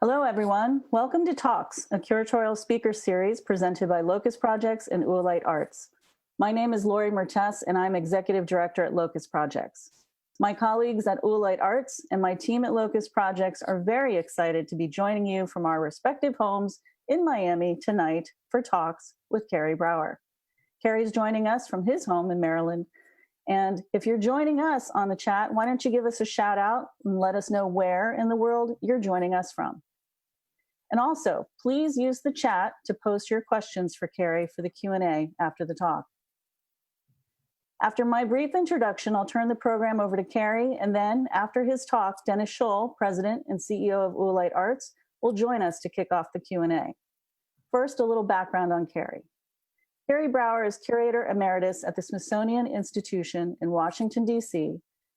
Hello, everyone. Welcome to Talks, a curatorial speaker series presented by Locust Projects and Oolite Arts. My name is Lori Mertes, and I'm Executive Director at Locust Projects. My colleagues at Oolite Arts and my team at Locust Projects are very excited to be joining you from our respective homes in Miami tonight for Talks with Kerry Brougher. Kerry's joining us from his home in Maryland. And if you're joining us on the chat, why don't you give us a shout out and let us know where in the world you're joining us from. And also, please use the chat to post your questions for Kerry for the Q&A after the talk. After my brief introduction, I'll turn the program over to Kerry, and then after his talk, Dennis Scholl, President and CEO of Oolite Arts, will join us to kick off the Q&A. First, a little background on Kerry. Kerry Brougher is Curator Emeritus at the Smithsonian Institution in Washington, D.C.,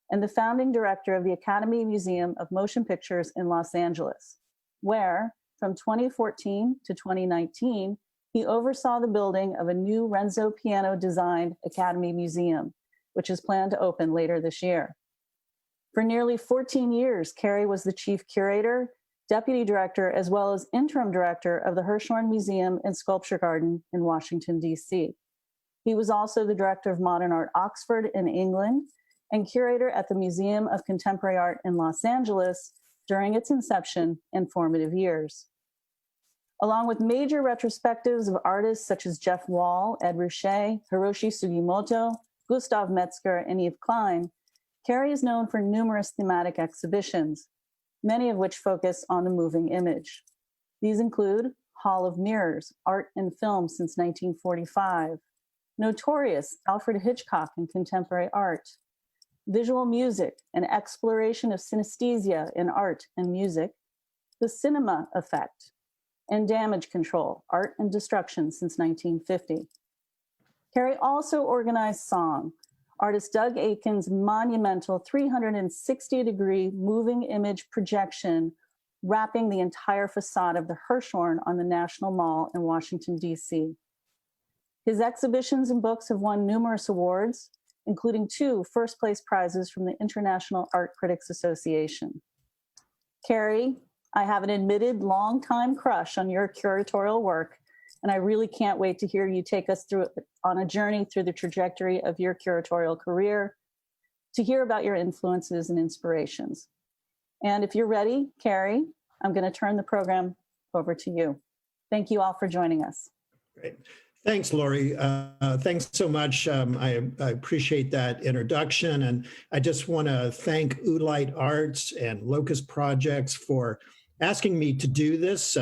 and the founding director of the Academy Museum of Motion Pictures in Los Angeles, where, from 2014 to 2019, he oversaw the building of a new Renzo piano-designed Academy Museum, which is planned to open later this year. For nearly 14 years, Kerry was the chief curator, deputy director, as well as interim director of the Hirshhorn Museum and Sculpture Garden in Washington, D.C. He was also the director of Modern Art Oxford in England and curator at the Museum of Contemporary Art in Los Angeles during its inception and formative years. Along with major retrospectives of artists such as Jeff Wall, Ed Ruscha, Hiroshi Sugimoto, Gustav Metzger, and Eve Klein, Kerry is known for numerous thematic exhibitions, many of which focus on the moving image. These include Hall of Mirrors, Art and Film since 1945, Notorious, Alfred Hitchcock and Contemporary Art, Visual Music, an exploration of synesthesia in art and music, The Cinema Effect, and Damage Control, Art and Destruction since 1950. Kerry also organized Song, artist Doug Aitken's monumental 360-degree moving image projection wrapping the entire facade of the Hirshhorn on the National Mall in Washington, D.C. His exhibitions and books have won numerous awards, including 2 first-place prizes from the International Art Critics Association. Kerry, I have an admitted long-time crush on your curatorial work, and I really can't wait to hear you take us through on a journey through the trajectory of your curatorial career, to hear about your influences and inspirations. And if you're ready, Kerry, I'm going to turn the program over to you. Thank you all for joining us. Great. Thanks, Lori. Thanks so much. I appreciate that introduction. And I just want to thank Oolite Arts and Locust Projects for asking me to do this.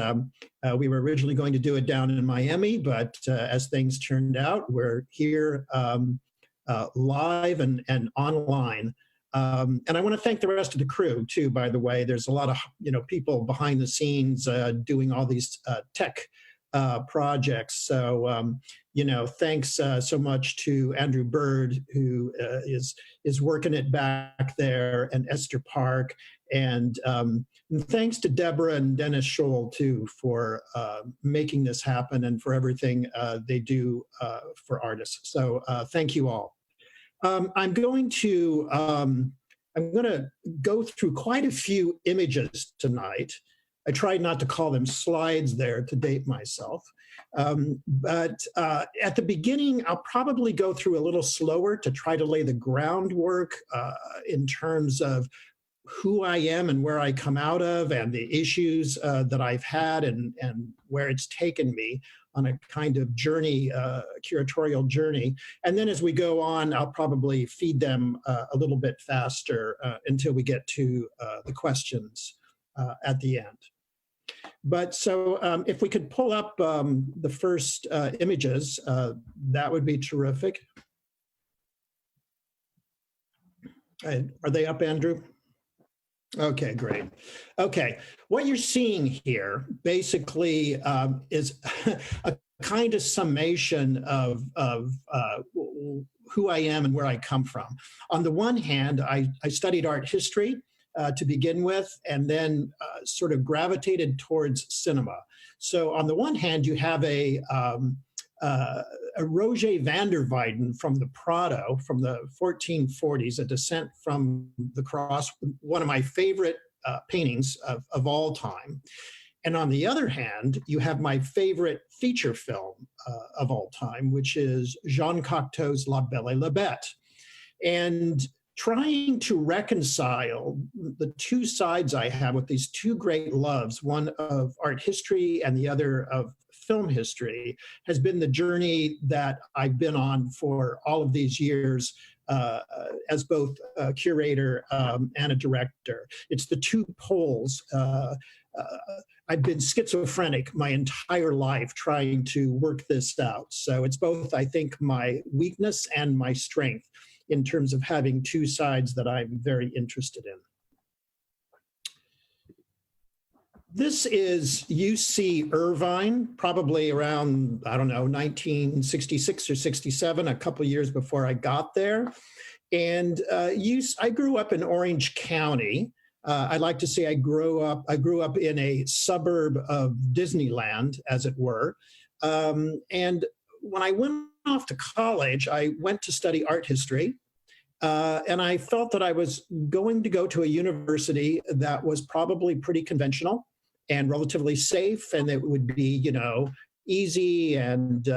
We were originally going to do it down in Miami, but as things turned out, we're here live and online. And I want to thank the rest of the crew too, by the way. There's a lot of people behind the scenes doing all these tech projects. So, thanks so much to Andrew Bird, who is working it back there, and Esther Park, and thanks to Deborah and Dennis Scholl, too, for making this happen and for everything they do for artists. So thank you all. I'm going to go through quite a few images tonight. I tried not to call them slides there to date myself. But at the beginning, I'll probably go through a little slower to try to lay the groundwork in terms of who I am and where I come out of and the issues that I've had and where it's taken me on a kind of journey, curatorial journey. And then as we go on, I'll probably feed them a little bit faster until we get to the questions at the end. But so if we could pull up the first images, that would be terrific. Are they up, Andrew? Okay, great. Okay, what you're seeing here basically is a kind of summation of who I am and where I come from. On the one hand, I studied art history to begin with, and then sort of gravitated towards cinema. So on the one hand, you have a Roger van der Weyden from the Prado from the 1440s, a descent from the cross, one of my favorite paintings of all time. And on the other hand, you have my favorite feature film of all time, which is Jean Cocteau's La Belle et la Bête. And trying to reconcile the two sides I have with these two great loves, one of art history and the other of film history, has been the journey that I've been on for all of these years as both a curator and a director. It's the two poles. I've been schizophrenic my entire life trying to work this out. So it's both, I think, my weakness and my strength in terms of having two sides that I'm very interested in. This is UC Irvine, probably around, I don't know, 1966 or 67, a couple of years before I got there. And I grew up in Orange County. I like to say I grew up in a suburb of Disneyland, as it were. And when I went off to college, I went to study art history. And I felt that I was going to go to a university that was probably pretty conventional and relatively safe, and it would be, you know, easy and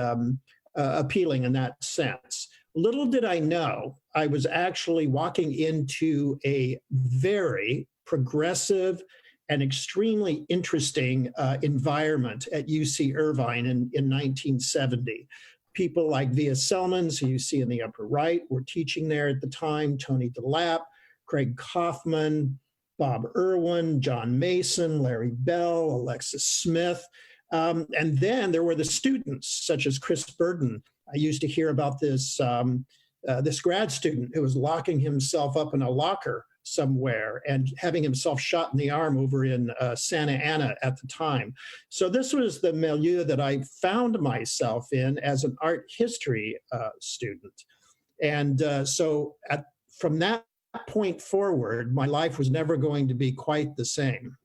appealing in that sense. Little did I know, I was actually walking into a very progressive and extremely interesting environment at UC Irvine in 1970. People like Via Selmans, who you see in the upper right, were teaching there at the time, Tony DeLapp, Craig Kaufman, Bob Irwin, John Mason, Larry Bell, Alexis Smith. And then there were the students, such as Chris Burden. I used to hear about this, this grad student who was locking himself up in a locker somewhere and having himself shot in the arm over in Santa Ana at the time. So this was the milieu that I found myself in as an art history student. And from that point forward, my life was never going to be quite the same.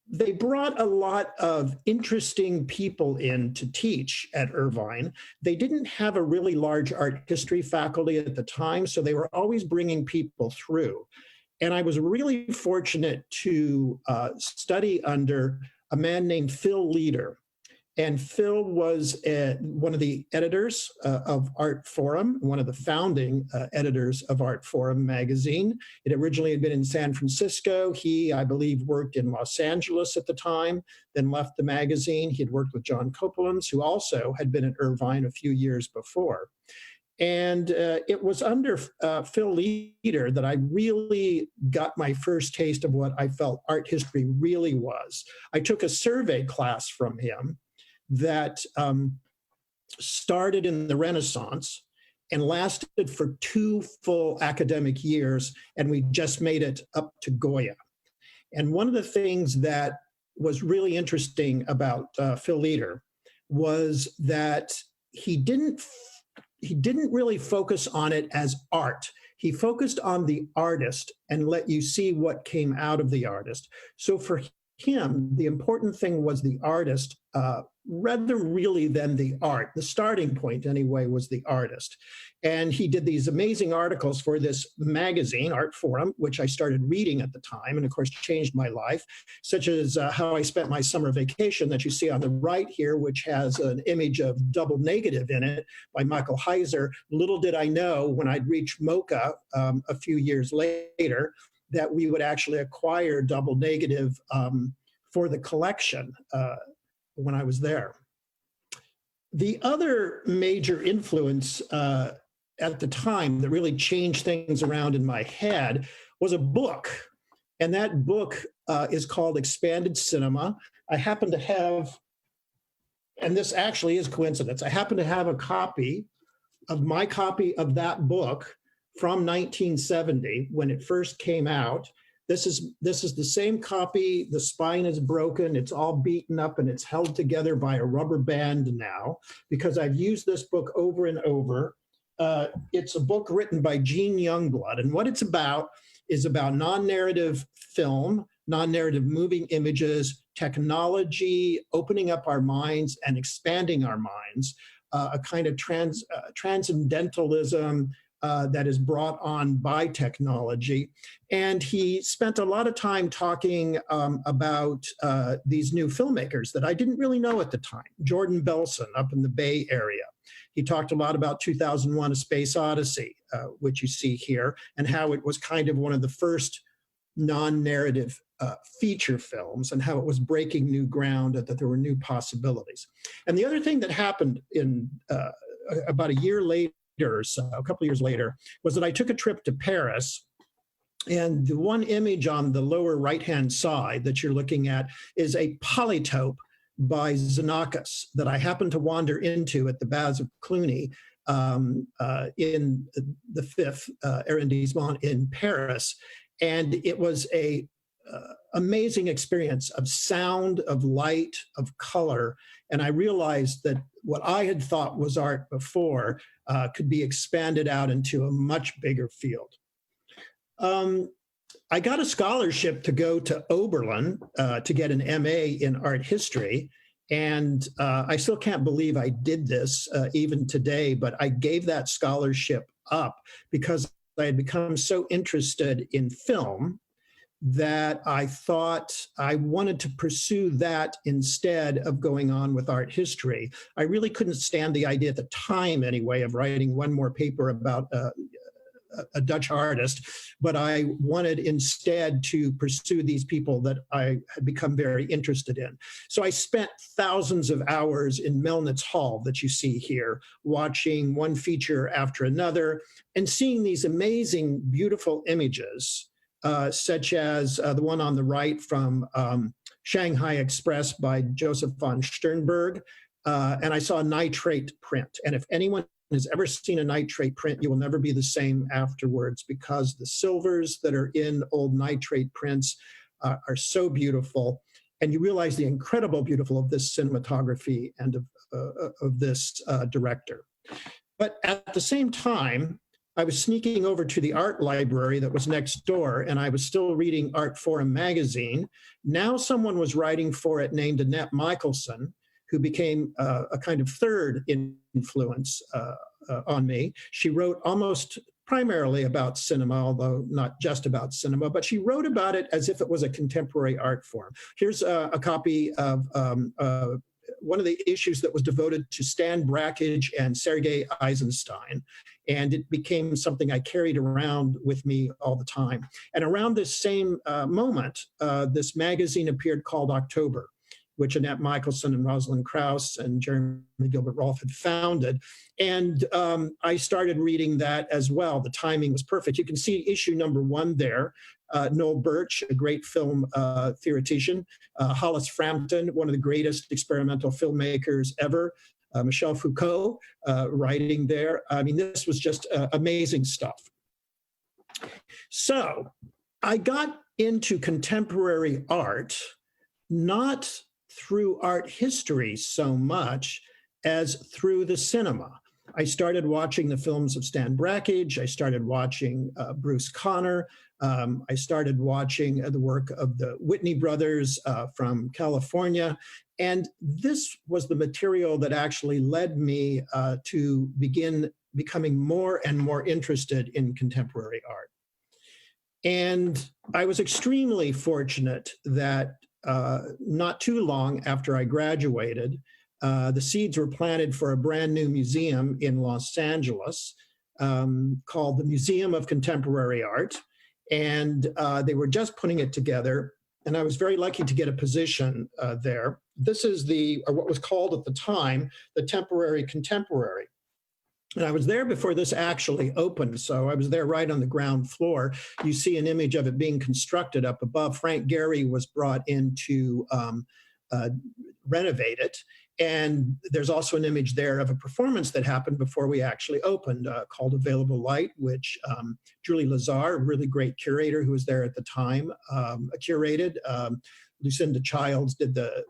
They brought a lot of interesting people in to teach at Irvine. They didn't have a really large art history faculty at the time, so they were always bringing people through. And I was really fortunate to study under a man named Phil Leader. And Phil was one of the editors of Art Forum, one of the founding editors of Art Forum magazine. It originally had been in San Francisco. He, I believe, worked in Los Angeles at the time, then left the magazine. He had worked with John Copelands, who also had been at Irvine a few years before. And it was under Phil Leader that I really got my first taste of what I felt art history really was. I took a survey class from him that started in the Renaissance and lasted for 2 full academic years, and we just made it up to Goya. And one of the things that was really interesting about Phil Leader was that he didn't really focus on it as art. He focused on the artist and let you see what came out of the artist. So for him, the important thing was the artist rather really than the art. The starting point, anyway, was the artist. And he did these amazing articles for this magazine, Art Forum, which I started reading at the time and, of course, changed my life, such as How I Spent My Summer Vacation that you see on the right here, which has an image of Double Negative in it by Michael Heiser. Little did I know when I'd reached MoCA a few years later that we would actually acquire Double Negative for the collection when I was there. The other major influence at the time that really changed things around in my head was a book. And that book is called Expanded Cinema. I happen to have, and this actually is coincidence, I happen to have a copy of my copy of that book from 1970 when it first came out. This is the same copy. The spine is broken. It's all beaten up and it's held together by a rubber band now because I've used this book over and over. It's a book written by Gene Youngblood. And what it's about is about non-narrative film, non-narrative moving images, technology, opening up our minds and expanding our minds, a kind of transcendentalism, that is brought on by technology. And he spent a lot of time talking about these new filmmakers that I didn't really know at the time. Jordan Belson up in the Bay Area. He talked a lot about 2001: A Space Odyssey, which you see here, and how it was kind of one of the first non-narrative feature films, and how it was breaking new ground, that there were new possibilities. And the other thing that happened in about a year later, or so, a couple of years later, was that I took a trip to Paris. And the one image on the lower right-hand side that you're looking at is a polytope by Xenakis that I happened to wander into at the Baths of Cluny in the 5th arrondissement in Paris. And it was a amazing experience of sound, of light, of color. And I realized that what I had thought was art before could be expanded out into a much bigger field. I got a scholarship to go to Oberlin to get an MA in art history. And I still can't believe I did this even today, but I gave that scholarship up because I had become so interested in film that I thought I wanted to pursue that instead of going on with art history. I really couldn't stand the idea at the time, anyway, of writing one more paper about a Dutch artist, but I wanted instead to pursue these people that I had become very interested in. So I spent thousands of hours in Melnitz Hall that you see here, watching one feature after another and seeing these amazing, beautiful images, such as the one on the right from Shanghai Express by Joseph von Sternberg. And I saw a nitrate print. And if anyone has ever seen a nitrate print, you will never be the same afterwards, because the silvers that are in old nitrate prints are so beautiful. And you realize the incredible beautiful of this cinematography and of this director. But at the same time, I was sneaking over to the art library that was next door, and I was still reading Art Forum magazine. Now someone was writing for it named Annette Michelson, who became a kind of third influence on me. She wrote almost primarily about cinema, although not just about cinema, but she wrote about it as if it was a contemporary art form. Here's a copy of one of the issues that was devoted to Stan Brakhage and Sergei Eisenstein. And it became something I carried around with me all the time. And around this same moment, this magazine appeared called October, which Annette Michelson and Rosalind Krauss and Jeremy Gilbert Rolfe had founded. And I started reading that as well. The timing was perfect. You can see issue number 1 there. Noel Birch, a great film theoretician. Hollis Frampton, one of the greatest experimental filmmakers ever. Michel Foucault writing there. I mean, this was just amazing stuff. So I got into contemporary art, not through art history so much as through the cinema. I started watching the films of Stan Brakhage. I started watching Bruce Conner. I started watching the work of the Whitney brothers from California. And this was the material that actually led me to begin becoming more and more interested in contemporary art. And I was extremely fortunate that not too long after I graduated, the seeds were planted for a brand new museum in Los Angeles called the Museum of Contemporary Art. And they were just putting it together. And I was very lucky to get a position there. This is what was called at the time, the Temporary Contemporary. And I was there before this actually opened. So I was there right on the ground floor. You see an image of it being constructed up above. Frank Gehry was brought in to renovate it. And there's also an image there of a performance that happened before we actually opened called Available Light, which Julie Lazar, a really great curator who was there at the time, curated. Lucinda Childs did the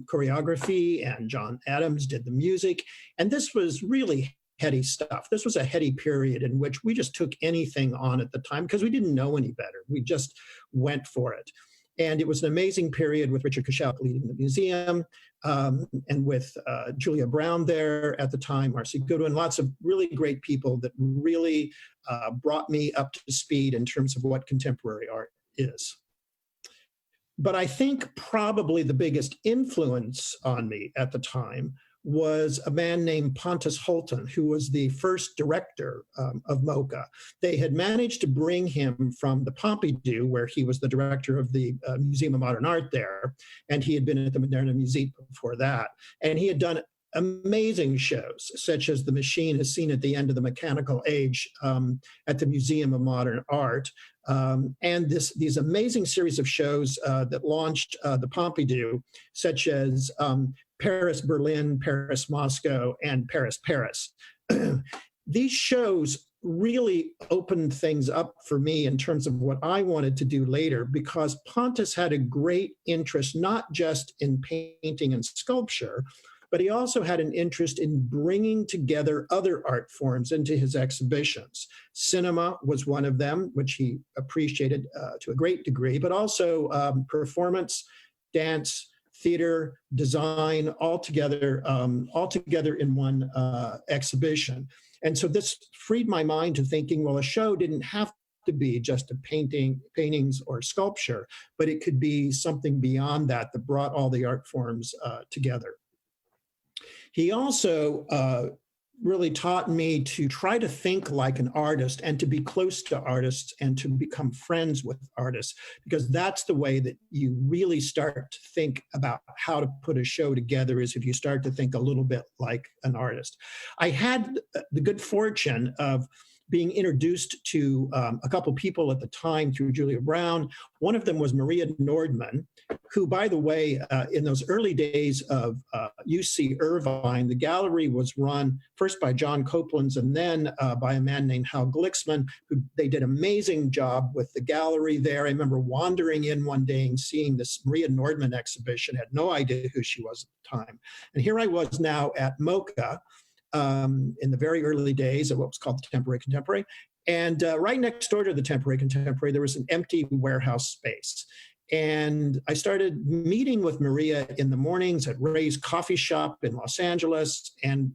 choreography, and John Adams did the music. And this was really heady stuff. This was a heady period in which we just took anything on at the time because we didn't know any better. We just went for it. And it was an amazing period with Richard Kuschelk leading the museum, and with Julia Brown there at the time, Marcy Goodwin, lots of really great people that really brought me up to speed in terms of what contemporary art is. But I think probably the biggest influence on me at the time was a man named Pontus Hultén, who was the first director of MoCA. They had managed to bring him from the Pompidou, where he was the director of the Museum of Modern Art there, and he had been at the Moderna Museum before that. And he had done amazing shows, such as The Machine is Seen at the End of the Mechanical Age at the Museum of Modern Art, and these amazing series of shows that launched the Pompidou, such as Paris, Berlin, Paris, Moscow, and Paris, Paris. These shows really opened things up for me in terms of what I wanted to do later, because Pontus had a great interest, not just in painting and sculpture, but he also had an interest in bringing together other art forms into his exhibitions. Cinema was one of them, which he appreciated to a great degree, but also performance, dance, theater, design, all together in one exhibition. And so this freed my mind to thinking, well, a show didn't have to be just a paintings or sculpture, but it could be something beyond that that brought all the art forms together. He also really taught me to try to think like an artist and to be close to artists and to become friends with artists, because that's the way that you really start to think about how to put a show together, is if you start to think a little bit like an artist. I had the good fortune of being introduced to a couple people at the time through Julia Brown. One of them was Maria Nordman, who, by the way, in those early days of UC Irvine, the gallery was run first by John Copelands and then by a man named Hal Glicksman, who they did an amazing job with the gallery there. I remember wandering in one day and seeing this Maria Nordman exhibition, had no idea who she was at the time. And here I was now at MoCA, in the very early days of what was called the Temporary Contemporary. And right next door to the Temporary Contemporary, there was an empty warehouse space. And I started meeting with Maria in the mornings at Ray's Coffee Shop in Los Angeles. And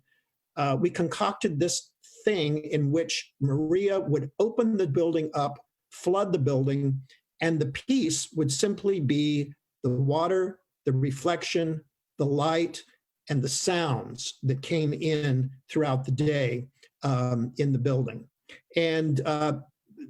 we concocted this thing in which Maria would open the building up, flood the building, and the piece would simply be the water, the reflection, the light, and the sounds that came in throughout the day in the building. And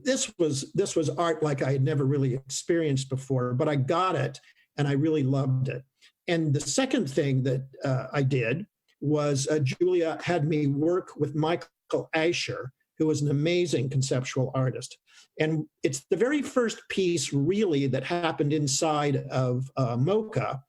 this was art like I had never really experienced before, but I got it and I really loved it. And the second thing that I did was Julia had me work with Michael Asher, who was an amazing conceptual artist. And it's the very first piece really that happened inside of MoCA.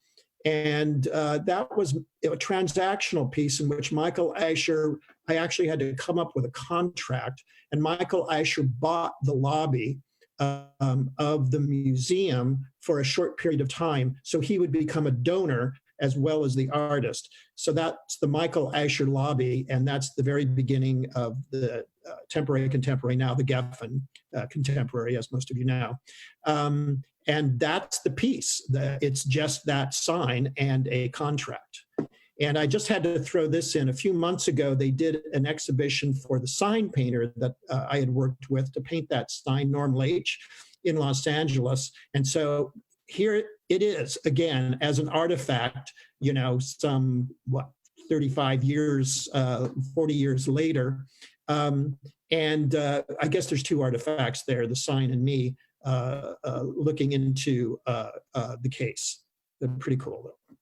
And that was a transactional piece in which Michael Asher, I actually had to come up with a contract, and Michael Asher bought the lobby of the museum for a short period of time, so he would become a donor as well as the artist. So that's the Michael Asher lobby, and that's the very beginning of the Temporary Contemporary, now the Geffen Contemporary, as most of you know. And that's the piece. It's just that sign and a contract. And I just had to throw this in. A few months ago, they did an exhibition for the sign painter that I had worked with to paint that sign, Norm Leach, in Los Angeles. And so here it is, again, as an artifact, you know, some, 35 years, 40 years later. And I guess there's two artifacts there, the sign and me, looking into the case. They're pretty cool, though.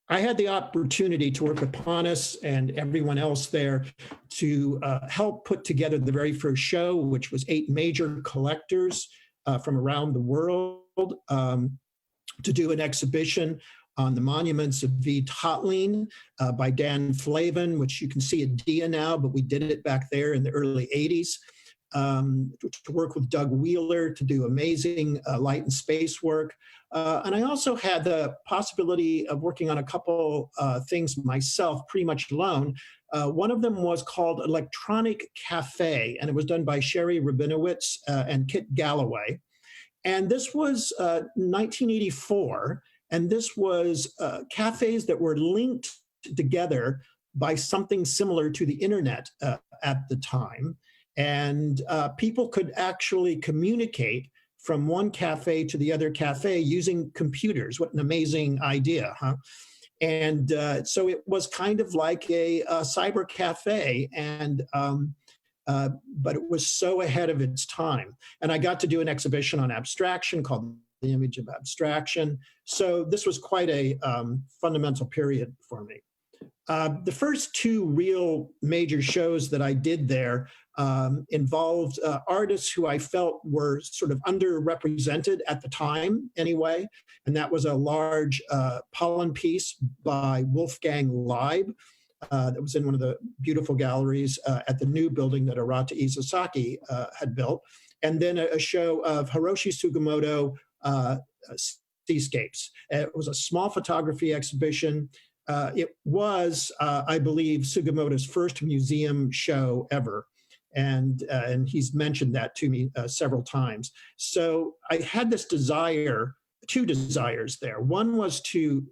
I had the opportunity to work with Pontus and everyone else there to help put together the very first show, which was 8 major collectors from around the world to do an exhibition on the monuments of V. Totline by Dan Flavin, which you can see at DIA now, but we did it back there in the early 80s. To work with Doug Wheeler to do amazing light and space work. And I also had the possibility of working on a couple things myself, pretty much alone. One of them was called Electronic Cafe, and it was done by Sherry Rabinowitz and Kit Galloway. And this was 1984, and this was cafes that were linked together by something similar to the internet at the time. And people could actually communicate from one cafe to the other cafe using computers. What an amazing idea, huh? And so it was kind of like a cyber cafe, and but it was so ahead of its time. And I got to do an exhibition on abstraction called The Image of Abstraction. So this was quite a fundamental period for me. The first two real major shows that I did there involved artists who I felt were sort of underrepresented at the time anyway. And that was a large pollen piece by Wolfgang Leib that was in one of the beautiful galleries at the new building that Arata Isozaki had built. And then a show of Hiroshi Sugimoto Seascapes. It was a small photography exhibition. It was, I believe, Sugimoto's first museum show ever. And he's mentioned that to me several times. So I had this desire, two desires there. One was to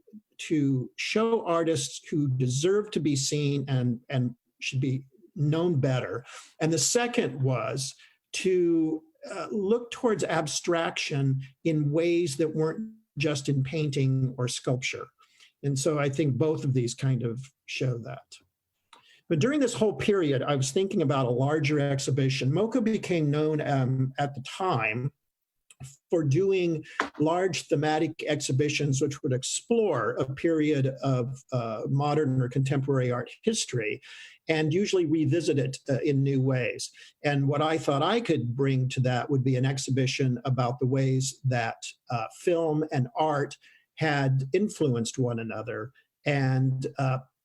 show artists who deserve to be seen and should be known better. And the second was to look towards abstraction in ways that weren't just in painting or sculpture. And so I think both of these kind of show that. But during this whole period, I was thinking about a larger exhibition. MoCA became known at the time for doing large thematic exhibitions which would explore a period of modern or contemporary art history and usually revisit it in new ways. And what I thought I could bring to that would be an exhibition about the ways that film and art had influenced one another and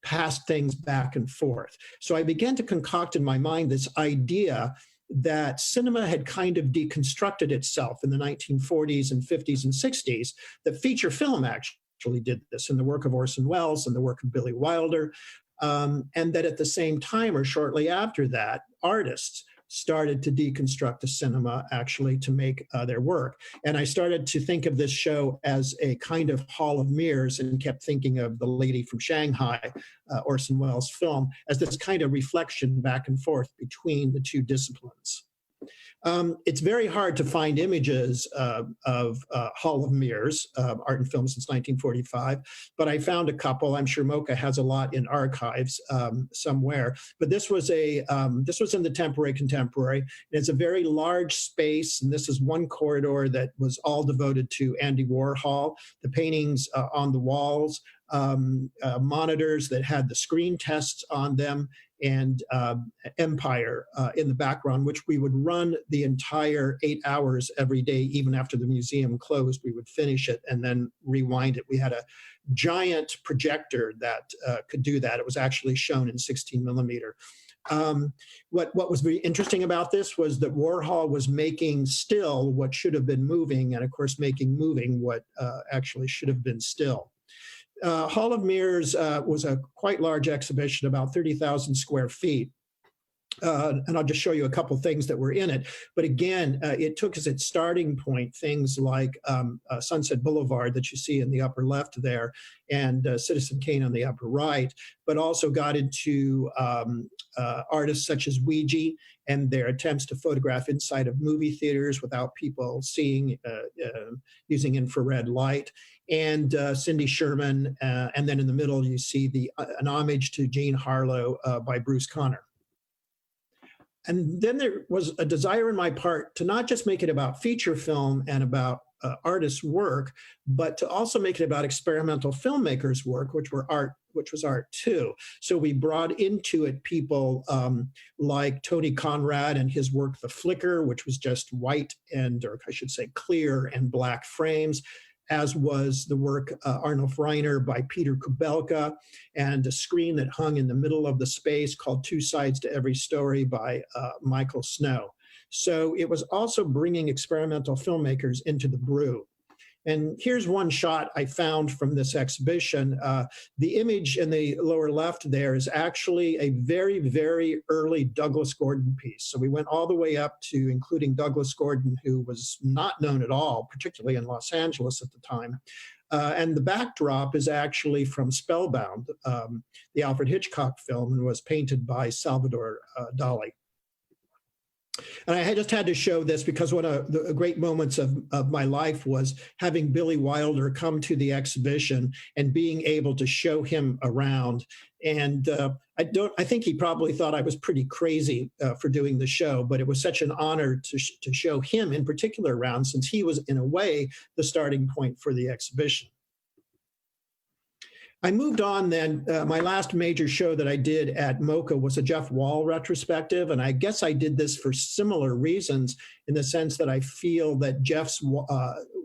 passed things back and forth. So I began to concoct in my mind this idea that cinema had kind of deconstructed itself in the 1940s and 50s and 60s, that feature film actually did this in the work of Orson Welles and the work of Billy Wilder, and that at the same time or shortly after that, artists started to deconstruct the cinema actually to make their work. And I started to think of this show as a kind of hall of mirrors and kept thinking of The Lady from Shanghai, Orson Welles' film, as this kind of reflection back and forth between the two disciplines. It's very hard to find images of Hall of Mirrors, art and film since 1945, but I found a couple. I'm sure MoCA has a lot in archives somewhere. But this was this was in the Temporary Contemporary. It's a very large space, and this is one corridor that was all devoted to Andy Warhol. The paintings on the walls, monitors that had the screen tests on them, and Empire in the background, which we would run the entire 8 hours every day. Even after the museum closed, we would finish it and then rewind it. We had a giant projector that could do that. It was actually shown in 16 millimeter. What was very interesting about this was that Warhol was making still what should have been moving, and of course making moving what actually should have been still. Hall of Mirrors was a quite large exhibition, about 30,000 square feet. And I'll just show you a couple things that were in it. But again, it took as its starting point things like Sunset Boulevard that you see in the upper left there, and Citizen Kane on the upper right, but also got into artists such as Ouija and their attempts to photograph inside of movie theaters without people seeing, using infrared light, and Cindy Sherman. And then in the middle, you see an homage to Jean Harlow by Bruce Conner. And then there was a desire in my part to not just make it about feature film and about artists' work, but to also make it about experimental filmmakers' work, which was art too. So we brought into it people like Tony Conrad and his work, The Flicker, which was just white or I should say clear and black frames, as was the work Arnulf Reiner by Peter Kubelka, and a screen that hung in the middle of the space called Two Sides to Every Story by Michael Snow. So it was also bringing experimental filmmakers into the brew. And here's one shot I found from this exhibition. The image in the lower left there is actually a very, very early Douglas Gordon piece. So we went all the way up to including Douglas Gordon, who was not known at all, particularly in Los Angeles at the time. And the backdrop is actually from Spellbound, the Alfred Hitchcock film, and was painted by Salvador Dali. And I just had to show this because one of the great moments of my life was having Billy Wilder come to the exhibition and being able to show him around. And I think he probably thought I was pretty crazy for doing the show, but it was such an honor to show him in particular around, since he was in a way the starting point for the exhibition. I moved on then. My last major show that I did at MoCA was a Jeff Wall retrospective, and I guess I did this for similar reasons, in the sense that I feel that Jeff's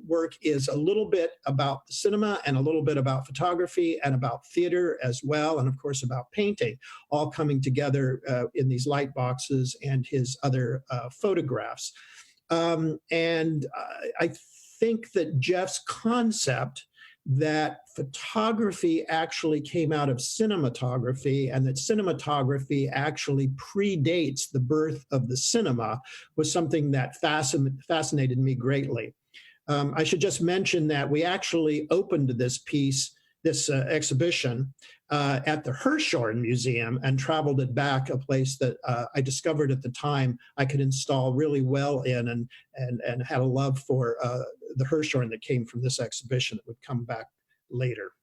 work is a little bit about the cinema and a little bit about photography and about theater as well, and of course about painting, all coming together in these light boxes and his other photographs. And I think that Jeff's concept that photography actually came out of cinematography, and that cinematography actually predates the birth of the cinema, was something that fascinated me greatly. I should just mention that we actually opened this exhibition at the Hirshhorn Museum and traveled it back, a place that I discovered at the time I could install really well in, and had a love for the Hirshhorn that came from this exhibition that would come back later.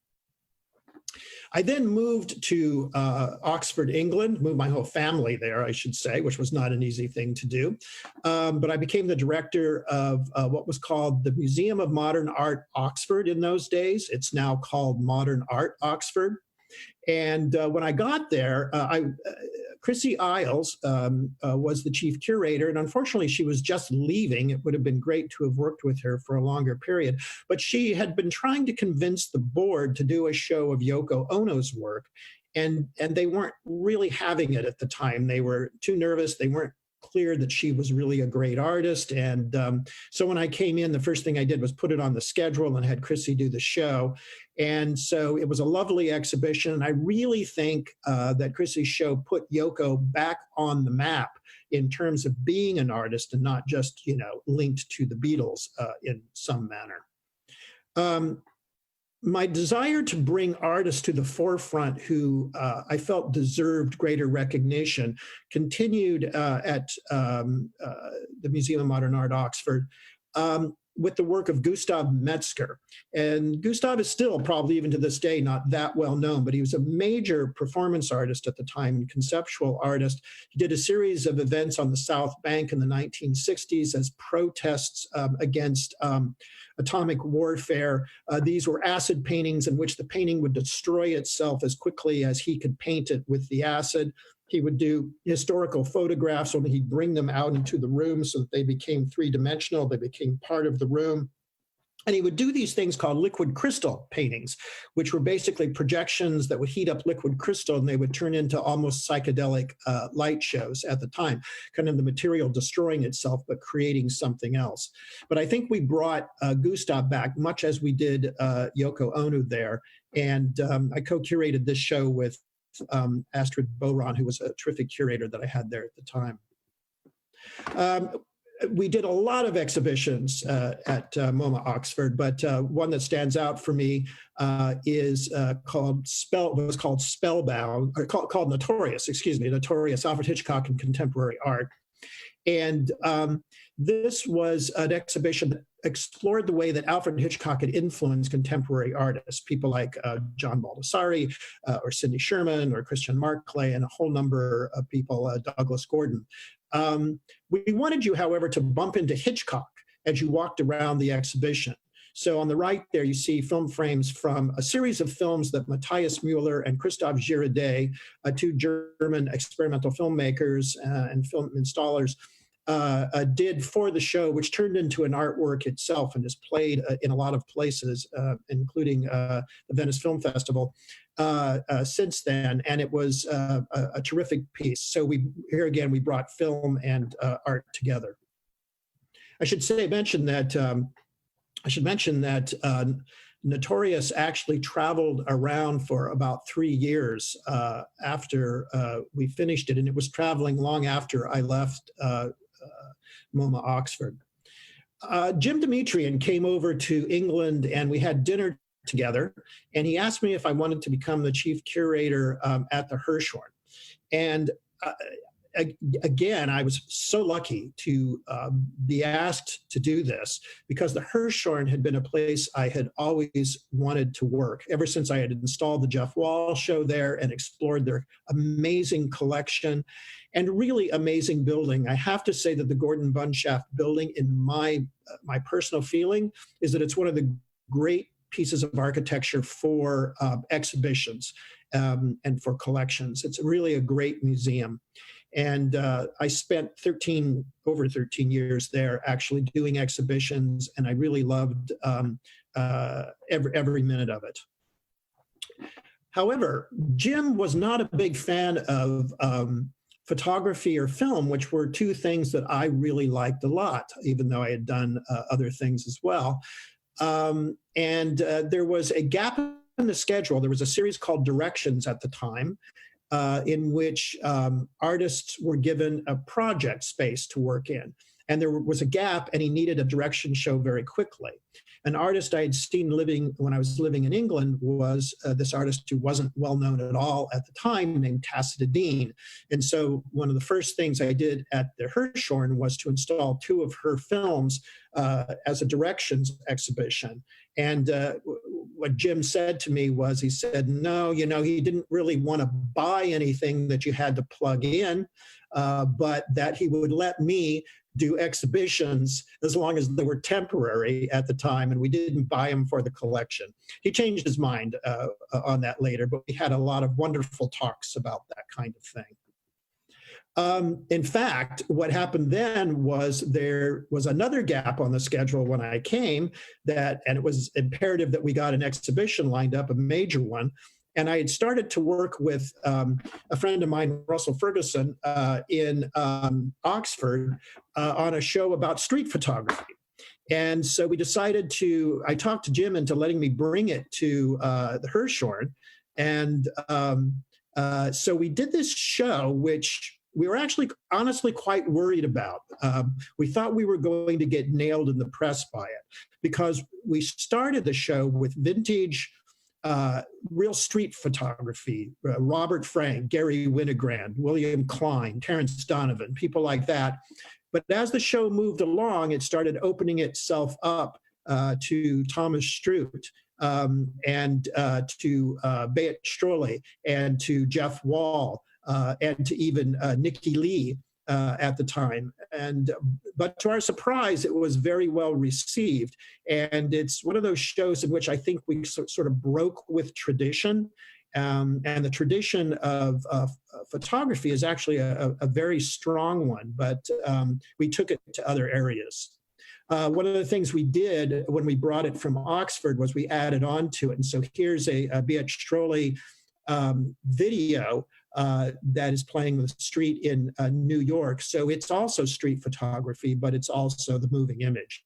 I then moved to Oxford, England, moved my whole family there, I should say, which was not an easy thing to do. But I became the director of what was called the Museum of Modern Art Oxford in those days. It's now called Modern Art Oxford. And when I got there, Chrissy Isles was the chief curator, and unfortunately she was just leaving. It would have been great to have worked with her for a longer period, but she had been trying to convince the board to do a show of Yoko Ono's work, and they weren't really having it at the time. They were too nervous. They weren't clear that she was really a great artist. And so when I came in, the first thing I did was put it on the schedule and had Chrissy do the show. And so it was a lovely exhibition. And I really think that Chrissy's show put Yoko back on the map in terms of being an artist, and not just, linked to the Beatles in some manner. My desire to bring artists to the forefront who I felt deserved greater recognition continued at the Museum of Modern Art, Oxford, with the work of Gustav Metzger. And Gustav is still, probably even to this day, not that well known, but he was a major performance artist at the time and conceptual artist. He did a series of events on the South Bank in the 1960s as protests against atomic warfare. These were acid paintings in which the painting would destroy itself as quickly as he could paint it with the acid. He would do historical photographs, only he'd bring them out into the room so that they became three-dimensional, they became part of the room. And he would do these things called liquid crystal paintings, which were basically projections that would heat up liquid crystal, and they would turn into almost psychedelic light shows at the time, kind of the material destroying itself, but creating something else. But I think we brought Gustav back, much as we did Yoko Ono there. And I co-curated this show with Astrid Boron, who was a terrific curator that I had there at the time. We did a lot of exhibitions at MoMA Oxford, but one that stands out for me is called Spellbound, or called Notorious, Notorious, Alfred Hitchcock and Contemporary Art. And this was an exhibition that explored the way that Alfred Hitchcock had influenced contemporary artists, people like John Baldessari, or Cindy Sherman, or Christian Marclay, and a whole number of people, Douglas Gordon. We wanted you, however, to bump into Hitchcock as you walked around the exhibition. So on the right there, you see film frames from a series of films that Matthias Müller and Christoph Girardet, two German experimental filmmakers and film installers, did for the show, which turned into an artwork itself and is played in a lot of places, including the Venice Film Festival since then. And it was a terrific piece. So here again, we brought film and art together. I should mention that I should mention that Notorious actually traveled around for about 3 years after we finished it, and it was traveling long after I left MoMA Oxford. Jim Dimitrian came over to England and we had dinner together, and he asked me if I wanted to become the chief curator at the Hirshhorn. And again, I was so lucky to be asked to do this, because the Hirshhorn had been a place I had always wanted to work ever since I had installed the Jeff Wall show there and explored their amazing collection and really amazing building. I have to say that the Gordon Bunshaft building, in my personal feeling, is that it's one of the great pieces of architecture for exhibitions and for collections. It's really a great museum. And I spent over 13 years there actually doing exhibitions, and I really loved every minute of it. However, Jim was not a big fan of photography or film, which were two things that I really liked a lot, even though I had done other things as well. There was a gap in the schedule. There was a series called Directions at the time, in which artists were given a project space to work in. And there was a gap, and he needed a direction show very quickly. An artist I had seen when I was living in England was this artist who wasn't well known at all at the time, named Tacita Dean. And so one of the first things I did at the Hirshhorn was to install 2 of her films as a directions exhibition. And what Jim said to me was, he said, no, he didn't really want to buy anything that you had to plug in, but that he would let me do exhibitions as long as they were temporary at the time, and we didn't buy them for the collection. He changed his mind on that later, but we had a lot of wonderful talks about that kind of thing. In fact, what happened then was there was another gap on the schedule when I came, and it was imperative that we got an exhibition lined up, a major one. And I had started to work with a friend of mine, Russell Ferguson, in Oxford on a show about street photography. And so we decided I talked to Jim into letting me bring it to the Hirshhorn. And so we did this show, which we were actually honestly quite worried about. We thought we were going to get nailed in the press by it, because we started the show with vintage real street photography, Robert Frank, Gary Winogrand, William Klein, Terrence Donovan, people like that. But as the show moved along, it started opening itself up to Thomas Strutt and to Beat Stroley and to Jeff Wall and to even Nikki Lee at the time. But to our surprise, it was very well received. And it's one of those shows in which I think we sort of broke with tradition. And the tradition of photography is actually a very strong one, but we took it to other areas. One of the things we did when we brought it from Oxford was we added on to it. And so here's a Beat Stroley video that is playing the street in New York. So it's also street photography, but it's also the moving image.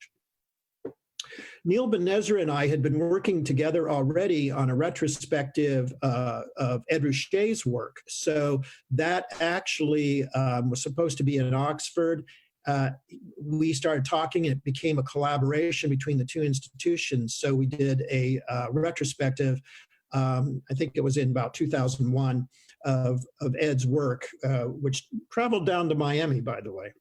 Neil Benezra and I had been working together already on a retrospective of Ed Ruscha's work. So that actually was supposed to be in Oxford. We started talking, and it became a collaboration between the two institutions. So we did a retrospective, I think it was in about 2001, of Ed's work, which traveled down to Miami, by the way.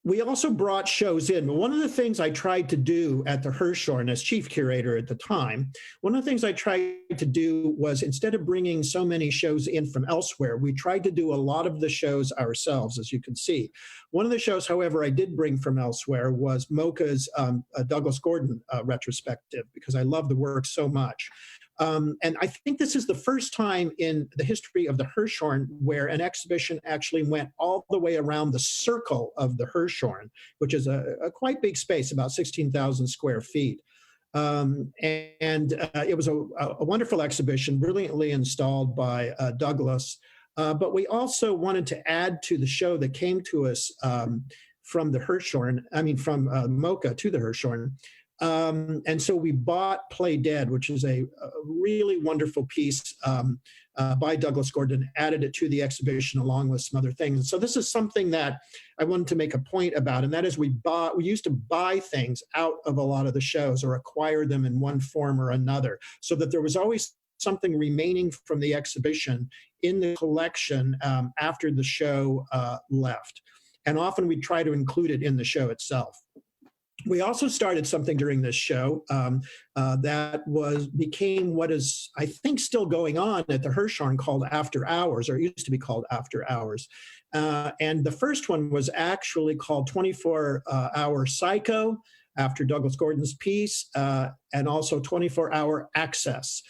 We also brought shows in. One of the things I tried to do at the Hirshhorn as chief curator at the time, one of the things I tried to do was, instead of bringing so many shows in from elsewhere, we tried to do a lot of the shows ourselves, as you can see. One of the shows, however, I did bring from elsewhere was MoCA's Douglas Gordon retrospective, because I love the work so much. And I think this is the first time in the history of the Hirshhorn where an exhibition actually went all the way around the circle of the Hirshhorn, which is a quite big space, about 16,000 square feet. It was a wonderful exhibition, brilliantly installed by Douglas. But we also wanted to add to the show that came to us from the Hirshhorn, from Mocha to the Hirshhorn. And so we bought Play Dead, which is a really wonderful piece by Douglas Gordon, added it to the exhibition along with some other things. So this is something that I wanted to make a point about, and that is we used to buy things out of a lot of the shows or acquire them in one form or another, so that there was always something remaining from the exhibition in the collection after the show left. And often we try to include it in the show itself. We also started something during this show that became what is, I think, still going on at the Hirshhorn called After Hours, or it used to be called After Hours. And the first one was actually called 24-Hour Psycho, after Douglas Gordon's piece, and also 24-Hour Access,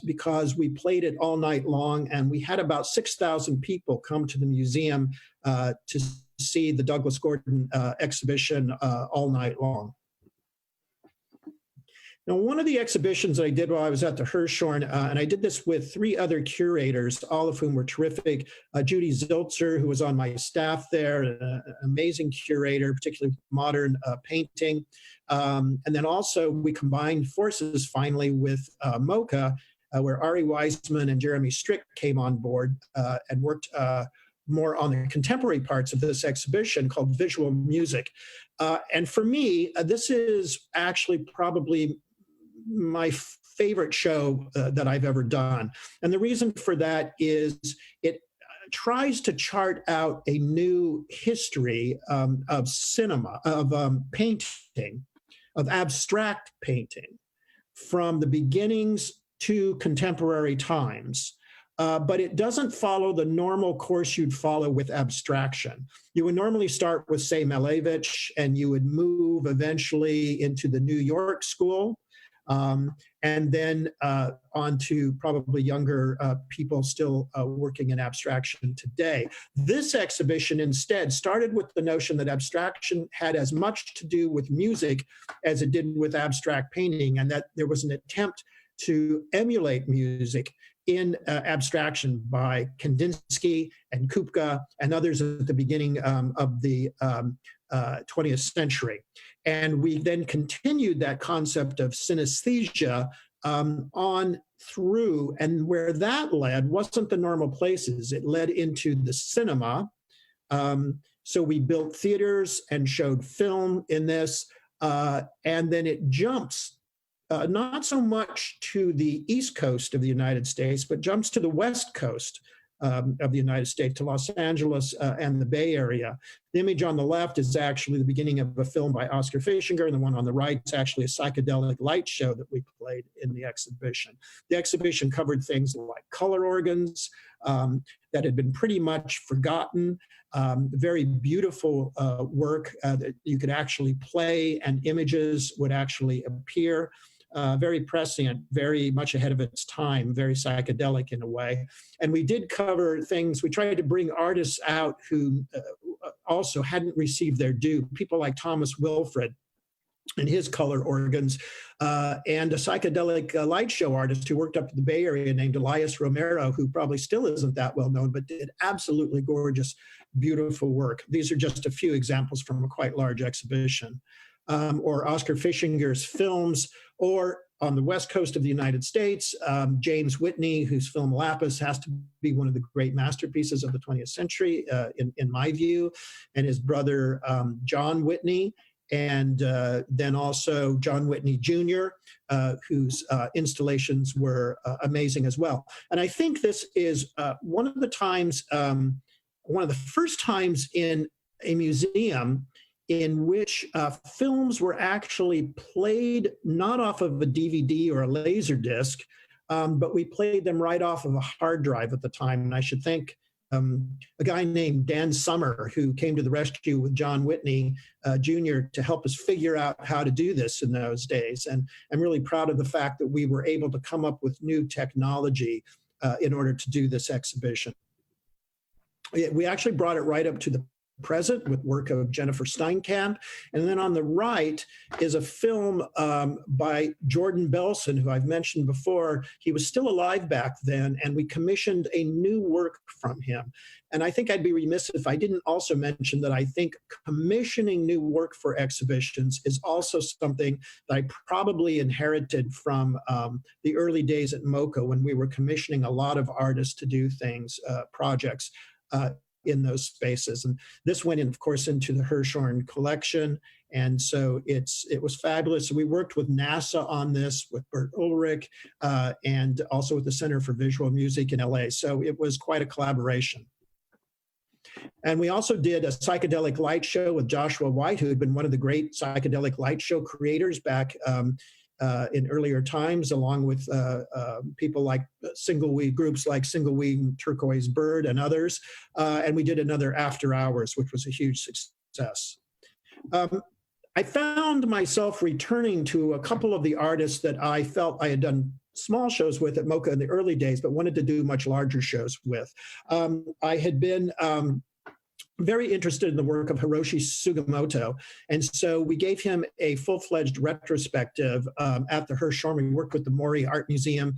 because we played it all night long, and we had about 6,000 people come to the museum to see the Douglas Gordon exhibition all night long. Now, one of the exhibitions that I did while I was at the Hirshhorn, and I did this with 3 other curators, all of whom were terrific. Judy Ziltzer, who was on my staff there, an amazing curator, particularly modern painting. And then also we combined forces finally with Mocha, where Ari Weisman and Jeremy Strick came on board and worked more on the contemporary parts of this exhibition called Visual Music. And for me, this is actually probably my favorite show that I've ever done. And the reason for that is it tries to chart out a new history of cinema, of painting, of abstract painting, from the beginnings to contemporary times. But it doesn't follow the normal course you'd follow with abstraction. You would normally start with, say, Malevich, and you would move eventually into the New York school, and then on to probably younger people still working in abstraction today. This exhibition instead started with the notion that abstraction had as much to do with music as it did with abstract painting, and that there was an attempt to emulate music in abstraction by Kandinsky and Kupka and others at the beginning of the 20th century. And we then continued that concept of synesthesia on through, and where that led wasn't the normal places. It led into the cinema. So we built theaters and showed film in this, and then it jumps not so much to the East Coast of the United States, but jumps to the West Coast of the United States, to Los Angeles and the Bay Area. The image on the left is actually the beginning of a film by Oscar Fischinger, and the one on the right is actually a psychedelic light show that we played in the exhibition. The exhibition covered things like color organs that had been pretty much forgotten, very beautiful work that you could actually play and images would actually appear. Very prescient, very much ahead of its time, very psychedelic in a way. And we did cover things, we tried to bring artists out who also hadn't received their due, people like Thomas Wilfred and his color organs, and a psychedelic light show artist who worked up to the Bay Area named Elias Romero, who probably still isn't that well known, but did absolutely gorgeous, beautiful work. These are just a few examples from a quite large exhibition. Or Oscar Fischinger's films, or on the West Coast of the United States, James Whitney, whose film Lapis has to be one of the great masterpieces of the 20th century, in my view, and his brother John Whitney, and then also John Whitney Jr., whose installations were amazing as well. And I think this is one of the first times in a museum in which films were actually played not off of a DVD or a laser disc, but we played them right off of a hard drive at the time. And I should thank a guy named Dan Summer, who came to the rescue with John Whitney Jr. to help us figure out how to do this in those days. And I'm really proud of the fact that we were able to come up with new technology in order to do this exhibition. We actually brought it right up to the present with work of Jennifer Steinkamp. And then on the right is a film by Jordan Belson, who I've mentioned before. He was still alive back then, and we commissioned a new work from him. And I think I'd be remiss if I didn't also mention that I think commissioning new work for exhibitions is also something that I probably inherited from the early days at MoCA, when we were commissioning a lot of artists to do things, projects, in those spaces. And this went in, of course, into the Hirshhorn collection. And so it was fabulous. So we worked with NASA on this, with Bert Ulrich, and also with the Center for Visual Music in LA. So it was quite a collaboration. And we also did a psychedelic light show with Joshua White, who had been one of the great psychedelic light show creators back in earlier times, along with people like groups like Single Wing, Turquoise Bird, and others. And we did another After Hours, which was a huge success. I found myself returning to a couple of the artists that I felt I had done small shows with at MoCA in the early days, but wanted to do much larger shows with. I had been very interested in the work of Hiroshi Sugimoto. And so we gave him a full-fledged retrospective at the Hirshhorn. We worked with the Mori Art Museum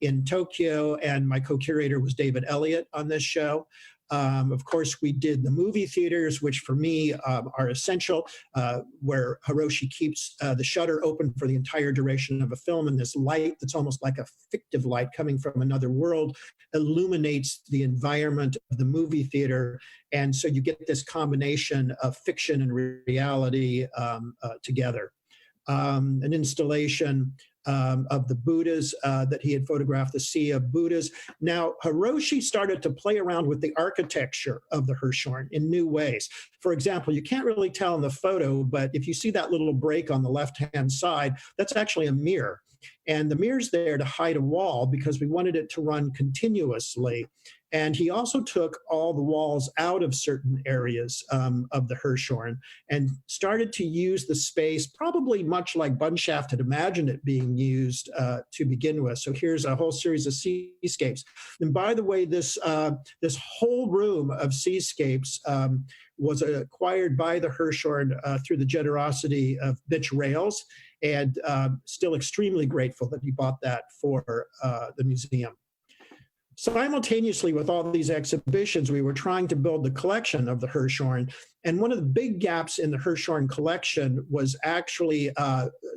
in Tokyo, and my co-curator was David Elliott on this show. Of course, we did the movie theaters, which for me are essential, where Hiroshi keeps the shutter open for the entire duration of a film, and this light that's almost like a fictive light coming from another world illuminates the environment of the movie theater. And so you get this combination of fiction and reality together. An installation of the Buddhas that he had photographed, the Sea of Buddhas. Now, Hiroshi started to play around with the architecture of the Hirshhorn in new ways. For example, you can't really tell in the photo, but if you see that little break on the left-hand side, that's actually a mirror. And the mirror's there to hide a wall because we wanted it to run continuously. And he also took all the walls out of certain areas of the Hirshhorn and started to use the space probably much like Bunshaft had imagined it being used to begin with. So here's a whole series of seascapes. And by the way, this whole room of seascapes was acquired by the Hirshhorn through the generosity of Bitch Rails, and still extremely grateful that he bought that for the museum. Simultaneously with all these exhibitions, we were trying to build the collection of the Hirshhorn. And one of the big gaps in the Hirshhorn collection was actually,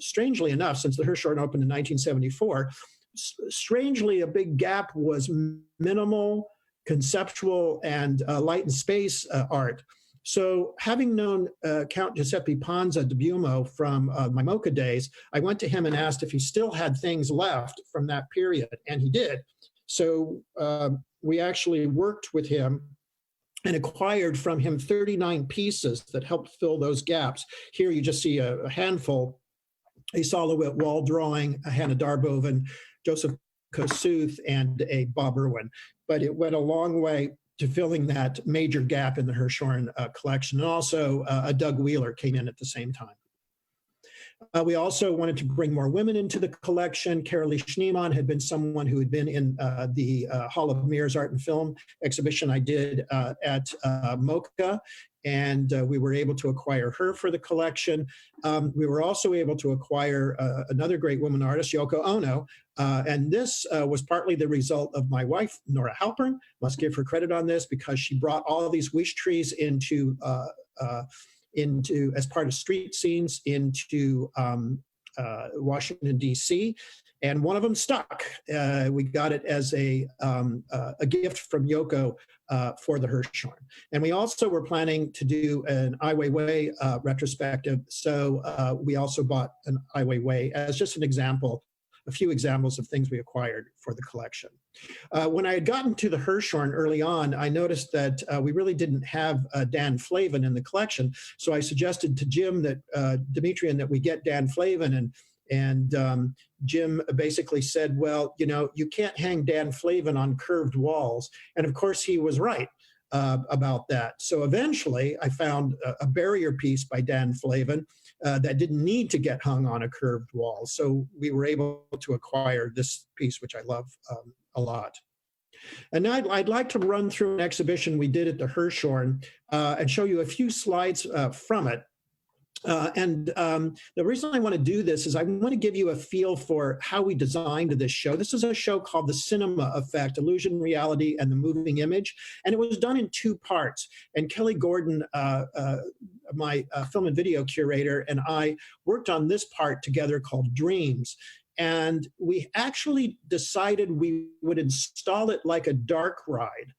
strangely enough, since the Hirshhorn opened in 1974, strangely a big gap was minimal, conceptual, and light and space art. So having known Count Giuseppe Panza di Buomo from my MoCA days, I went to him and asked if he still had things left from that period, and he did. So we actually worked with him and acquired from him 39 pieces that helped fill those gaps. Here you just see a handful, a Solowit wall drawing, a Hannah Darboven, Joseph Kossuth, and a Bob Irwin. But it went a long way to filling that major gap in the Hirshhorn collection. And also a Doug Wheeler came in at the same time. We also wanted to bring more women into the collection. Carolee Schneemann had been someone who had been in the Hall of Mirrors Art and Film exhibition I did at MoCA, and we were able to acquire her for the collection. We were also able to acquire another great woman artist, Yoko Ono, and this was partly the result of my wife, Nora Halpern. Must give her credit on this because she brought all of these wish trees into as part of street scenes into Washington, D.C., and one of them stuck. We got it as a gift from Yoko for the Hirshhorn. And we also were planning to do an Ai Weiwei retrospective, so we also bought an Ai Weiwei as just an example, a few examples of things we acquired for the collection. When I had gotten to the Hirshhorn early on, I noticed that we really didn't have Dan Flavin in the collection. So I suggested to Jim that Dimitrian that we get Dan Flavin, and Jim basically said, well, you know, you can't hang Dan Flavin on curved walls. And of course he was right about that. So eventually I found a barrier piece by Dan Flavin that didn't need to get hung on a curved wall. So we were able to acquire this piece, which I love a lot. And I'd like to run through an exhibition we did at the Hirshhorn and show you a few slides from it. The reason I want to do this is I want to give you a feel for how we designed this show. This is a show called The Cinema Effect, Illusion, Reality, and the Moving Image. And it was done in two parts. And Kelly Gordon, my film and video curator, and I worked on this part together called Dreams. And we actually decided we would install it like a dark ride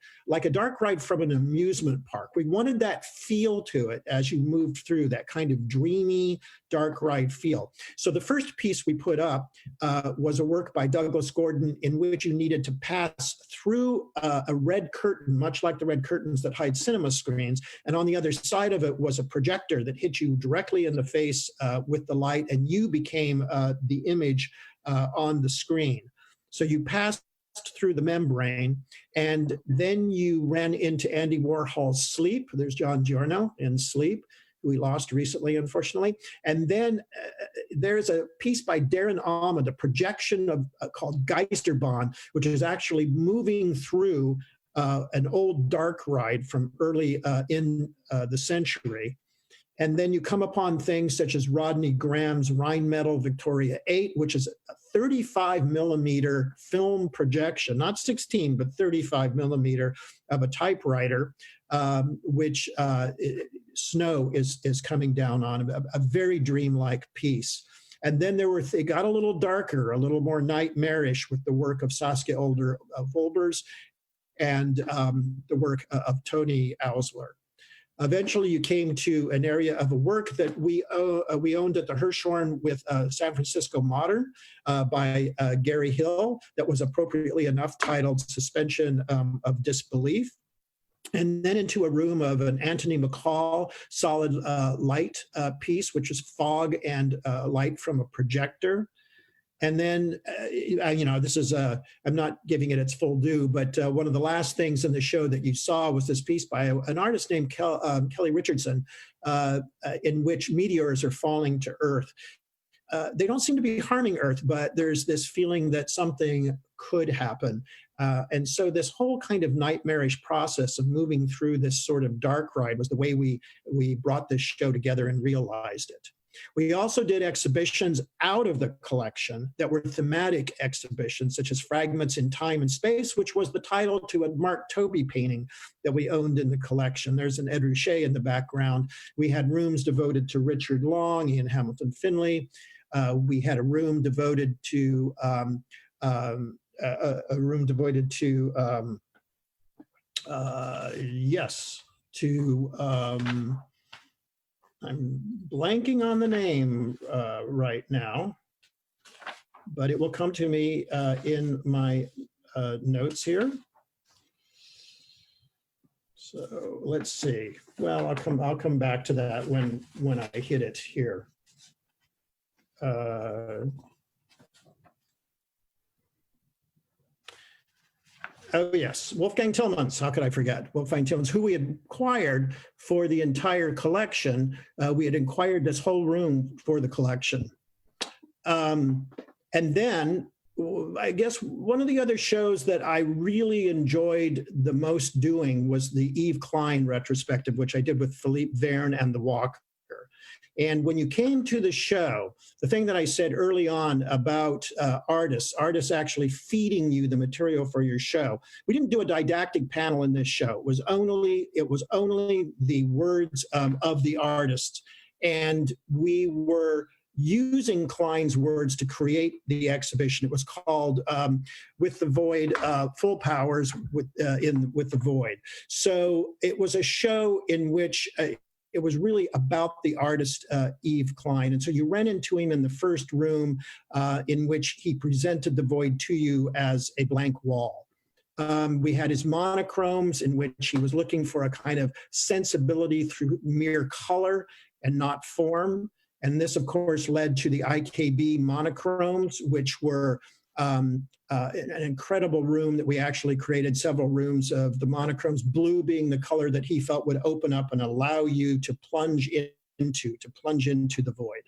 from an amusement park. We wanted that feel to it as you moved through, that kind of dreamy, dark ride feel. So the first piece we put up was a work by Douglas Gordon in which you needed to pass through a red curtain, much like the red curtains that hide cinema screens. And on the other side of it was a projector that hit you directly in the face with the light, and you became the image on the screen. So you passed through the membrane, and then you ran into Andy Warhol's Sleep. There's John Giorno in Sleep, who we lost recently, unfortunately. And then there's a piece by Darren Ahmad, a projection of called Geisterbahn, which is actually moving through an old dark ride from early in the century. And then you come upon things such as Rodney Graham's Rheinmetall Victoria 8, which is a 35 millimeter film projection, not 16, but 35 millimeter of a typewriter, which snow is coming down on, a very dreamlike piece. And then it got a little darker, a little more nightmarish with the work of Saskia Wolbers and the work of Tony Ausler. Eventually, you came to an area of a work that we owned at the Hirshhorn with San Francisco Modern by Gary Hill that was appropriately enough titled Suspension of Disbelief. And then into a room of an Anthony McCall solid light piece, which is fog and light from a projector. And then, this is, I'm not giving it its full due, but one of the last things in the show that you saw was this piece by an artist named Kelly Richardson, in which meteors are falling to Earth. They don't seem to be harming Earth, but there's this feeling that something could happen. And so this whole kind of nightmarish process of moving through this sort of dark ride was the way we brought this show together and realized it. We also did exhibitions out of the collection that were thematic exhibitions, such as Fragments in Time and Space, which was the title to a Mark Tobey painting that we owned in the collection. There's an Ed Ruscha in the background. We had rooms devoted to Richard Long, Ian Hamilton Finley. We had a room devoted to I'm blanking on the name right now, but it will come to me in my notes here. So let's see. Well, I'll come back to that when I hit it here. Oh, yes, Wolfgang Tillmans. How could I forget? Wolfgang Tillmans, who we had acquired for the entire collection. We had acquired this whole room for the collection. And then I guess one of the other shows that I really enjoyed the most doing was the Eve Klein Retrospective, which I did with Philippe Verne and the Walker. And when you came to the show, the thing that I said early on about artists actually feeding you the material for your show, we didn't do a didactic panel in this show. It was only the words of the artists. And we were using Klein's words to create the exhibition. It was called With the Void, Full Powers with the Void. So it was a show in which it was really about the artist, Yves Klein. And so you ran into him in the first room in which he presented the void to you as a blank wall. We had his monochromes in which he was looking for a kind of sensibility through mere color and not form. And this, of course, led to the IKB monochromes, which were an incredible room that we actually created several rooms of the monochromes, blue being the color that he felt would open up and allow you to plunge into the void.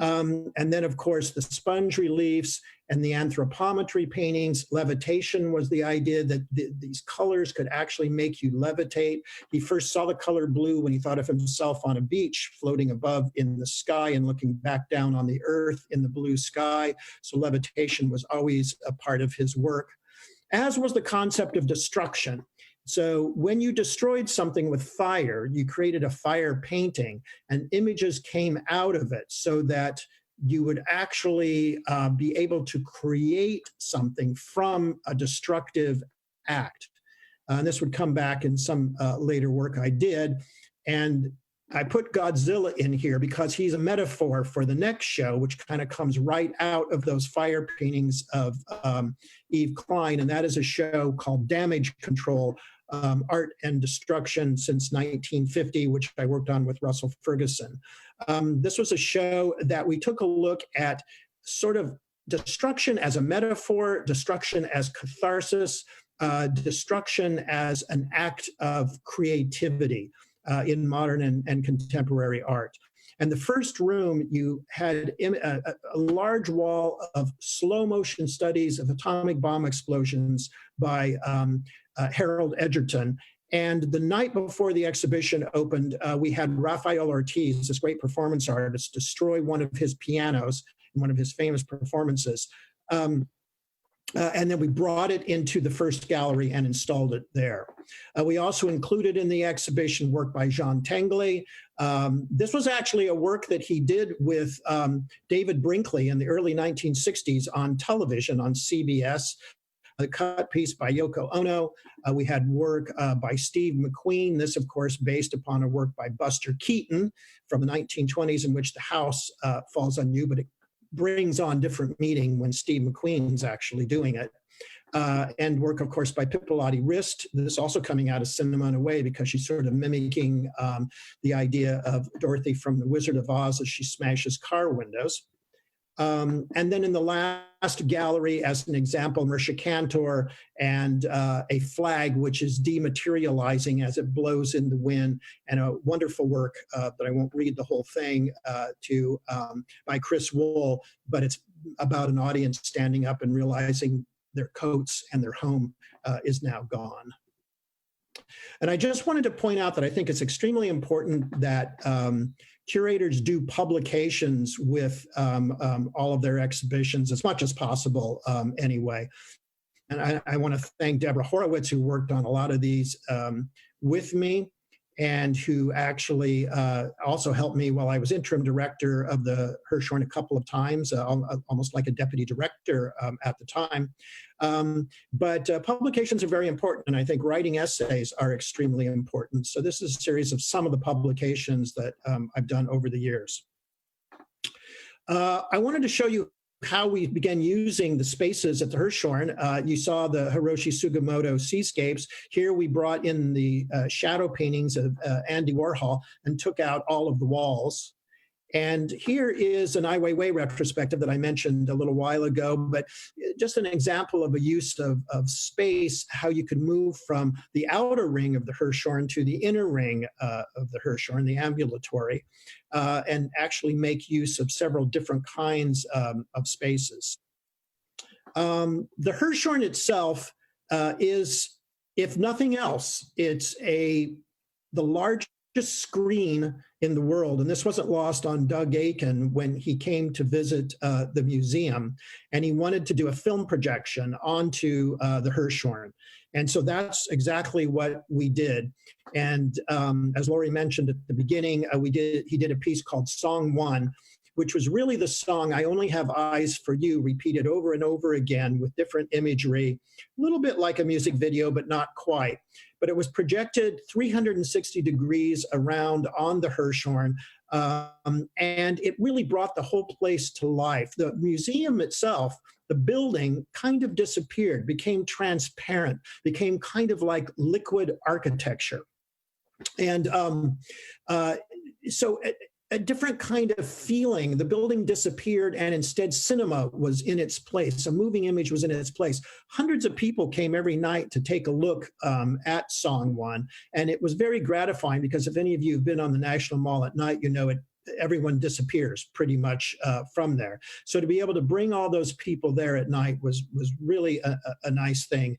And then, of course, the sponge reliefs and the anthropometry paintings. Levitation was the idea that these colors could actually make you levitate. He first saw the color blue when he thought of himself on a beach floating above in the sky and looking back down on the earth in the blue sky. So levitation was always a part of his work, as was the concept of destruction. So when you destroyed something with fire, you created a fire painting, and images came out of it so that you would actually be able to create something from a destructive act. And this would come back in some later work I did. And I put Godzilla in here because he's a metaphor for the next show, which kind of comes right out of those fire paintings of Eve Klein. And that is a show called Damage Control, Art and Destruction since 1950, which I worked on with Russell Ferguson. This was a show that we took a look at sort of destruction as a metaphor, destruction as catharsis, destruction as an act of creativity in modern and contemporary art. And the first room, you had a large wall of slow motion studies of atomic bomb explosions by Harold Edgerton. And the night before the exhibition opened, we had Rafael Ortiz, this great performance artist, destroy one of his pianos in one of his famous performances. And then we brought it into the first gallery and installed it there. We also included in the exhibition work by Jean Tangley. This was actually a work that he did with David Brinkley in the early 1960s on television on CBS. A cut piece by Yoko Ono. We had work by Steve McQueen. This, of course, based upon a work by Buster Keaton from the 1920s in which the house falls on you, but it brings on different meaning when Steve McQueen's actually doing it. And work, of course, by Pipolati Rist. This also coming out of cinema in a way because she's sort of mimicking the idea of Dorothy from The Wizard of Oz as she smashes car windows. And then in the last gallery, as an example, Marisha Cantor and a flag which is dematerializing as it blows in the wind, and a wonderful work that I won't read the whole thing by Chris Wool, but it's about an audience standing up and realizing their coats and their home is now gone. And I just wanted to point out that I think it's extremely important that curators do publications with all of their exhibitions as much as possible anyway. And I want to thank Deborah Horowitz, who worked on a lot of these with me, and who actually also helped me while I was interim director of the Hirshhorn a couple of times, almost like a deputy director at the time. But publications are very important, and I think writing essays are extremely important. So this is a series of some of the publications that I've done over the years. I wanted to show you how we began using the spaces at the Hirshhorn. You saw the Hiroshi Sugimoto seascapes. Here we brought in the shadow paintings of Andy Warhol and took out all of the walls. And here is an Ai Weiwei retrospective that I mentioned a little while ago, but just an example of a use of space, how you could move from the outer ring of the Hirshhorn to the inner ring of the Hirshhorn, the ambulatory, and actually make use of several different kinds of spaces. The Hirshhorn itself is, if nothing else, it's the largest screen in the world. And this wasn't lost on Doug Aitken when he came to visit the museum, and he wanted to do a film projection onto the Hirshhorn. And so that's exactly what we did. And as Laurie mentioned at the beginning, he did a piece called Song One, which was really the song I Only Have Eyes for You, repeated over and over again with different imagery, a little bit like a music video, but not quite. But it was projected 360 degrees around on the Hirshhorn, and it really brought the whole place to life. The museum itself, the building, kind of disappeared, became transparent, became kind of like liquid architecture. And so a different kind of feeling. The building disappeared, and instead cinema was in its place. A moving image was in its place. Hundreds of people came every night to take a look at Song One, and it was very gratifying because if any of you have been on the National Mall at night, you know everyone disappears pretty much from there. So to be able to bring all those people there at night was really a nice thing.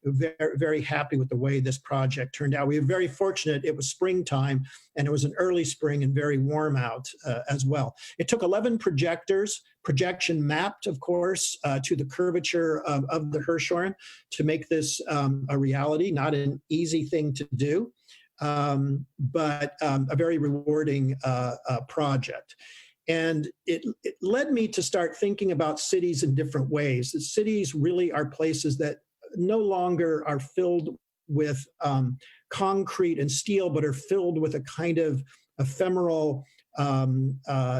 Very, very happy with the way this project turned out. We were very fortunate. It was springtime, and it was an early spring and very warm out as well. It took 11 projectors, projection mapped, of course, to the curvature of the Hirshhorn to make this a reality. Not an easy thing to do, but a very rewarding project. And it led me to start thinking about cities in different ways. The cities really are places that no longer are filled with concrete and steel, but are filled with a kind of ephemeral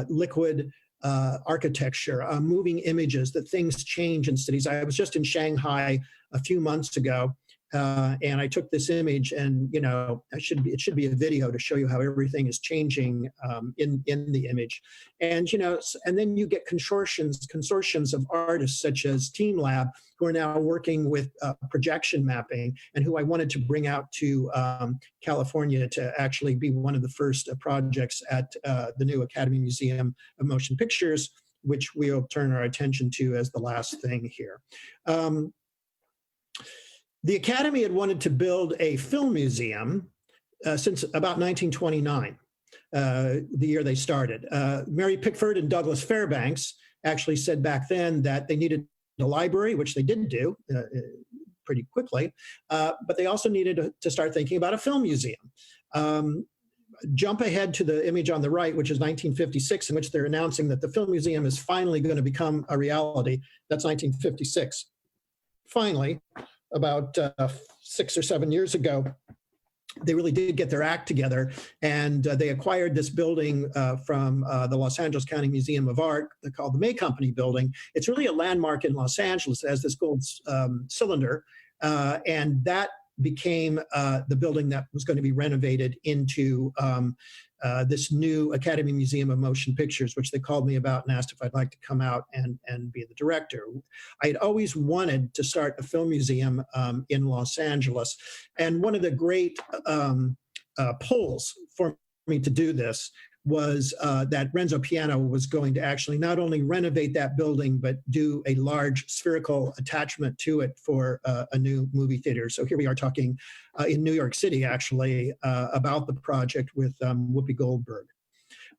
liquid architecture, moving images, that things change in cities. I was just in Shanghai a few months ago, and I took this image, and it should be a video to show you how everything is changing in the image, and and then you get consortiums of artists such as Team Lab, who are now working with projection mapping, and who I wanted to bring out to California to actually be one of the first projects at the new Academy Museum of Motion Pictures, which we'll turn our attention to as the last thing here. The Academy had wanted to build a film museum since about 1929, the year they started. Mary Pickford and Douglas Fairbanks actually said back then that they needed a library, which they did do pretty quickly, but they also needed to start thinking about a film museum. Jump ahead to the image on the right, which is 1956, in which they're announcing that the film museum is finally going to become a reality. That's 1956. Finally, about 6 or 7 years ago, they really did get their act together, and they acquired this building from the Los Angeles County Museum of Art, called the May Company Building. It's really a landmark in Los Angeles. It has this gold cylinder, and that became the building that was going to be renovated into this new Academy Museum of Motion Pictures, which they called me about and asked if I'd like to come out and be the director. I had always wanted to start a film museum in Los Angeles. And one of the great pulls for me to do this was that Renzo Piano was going to actually not only renovate that building, but do a large spherical attachment to it for a new movie theater. So here we are talking in New York City, actually, about the project with Whoopi Goldberg.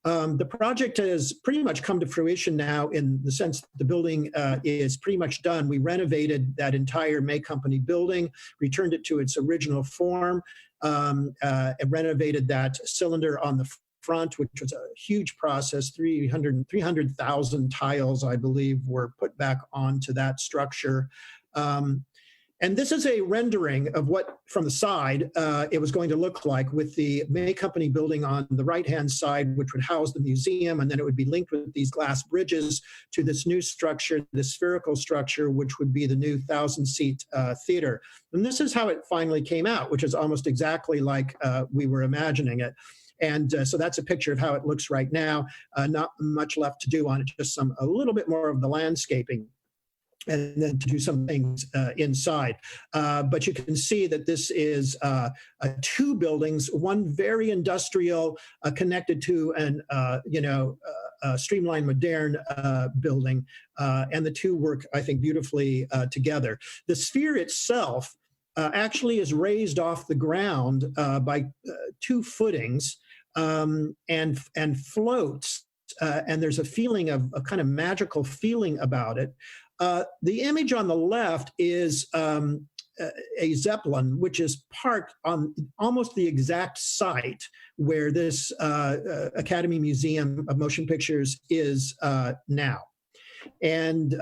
The project has pretty much come to fruition now, in the sense that the building is pretty much done. We renovated that entire May Company building, returned it to its original form, and renovated that cylinder on the front, which was a huge process. 300,000 tiles, I believe, were put back onto that structure. And this is a rendering of what, from the side, it was going to look like, with the May Company building on the right-hand side, which would house the museum, and then it would be linked with these glass bridges to this new structure, this spherical structure, which would be the new 1,000-seat theater. And this is how it finally came out, which is almost exactly like we were imagining it. And so that's a picture of how it looks right now. Not much left to do on it, just a little bit more of the landscaping, and then to do some things inside. But you can see that this is two buildings, one very industrial, connected to an streamlined, modern building, and the two work, I think, beautifully together. The sphere itself actually is raised off the ground by two footings, and floats, and there's a feeling of a kind of magical feeling about it. The image on the left is a Zeppelin, which is parked on almost the exact site where this Academy Museum of Motion Pictures is now. And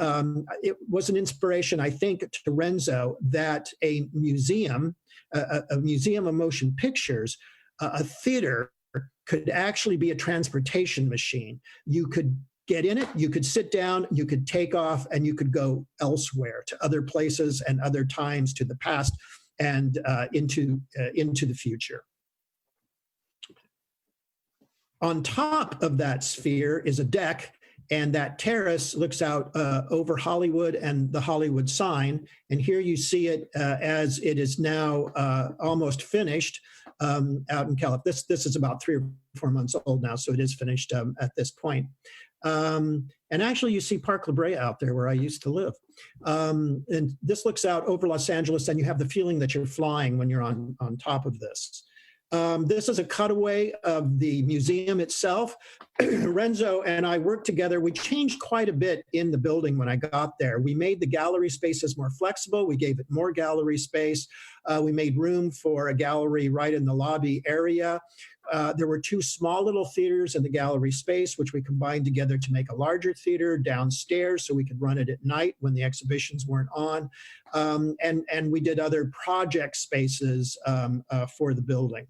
it was an inspiration, I think, to Renzo, that a museum of motion pictures, a theater, could actually be a transportation machine. You could get in it, you could sit down, you could take off, and you could go elsewhere, to other places and other times, to the past and into the future. On top of that sphere is a deck, And that terrace looks out over Hollywood and the Hollywood sign. And here you see it as it is now almost finished out in California. This is about 3 or 4 months old now, so it is finished at this point. And actually, you see Park La Brea out there where I used to live. And this looks out over Los Angeles, and you have the feeling that you're flying when you're on top of this. This is a cutaway of the museum itself. Renzo and I worked together. We changed quite a bit in the building when I got there. We made the gallery spaces more flexible. We gave it more gallery space. We made room for a gallery right in the lobby area. There were 2 small little theaters in the gallery space, which we combined together to make a larger theater downstairs so we could run it at night when the exhibitions weren't on. And we did other project spaces for the building.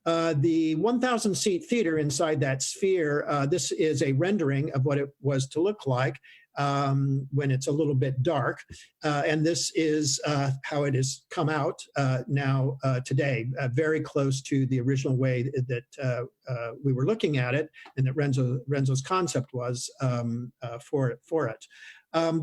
The 1,000-seat theater inside that sphere, this is a rendering of what it was to look like when it's a little bit dark. And this is how it has come out now today, very close to the original way that we were looking at it and that Renzo's concept was for it.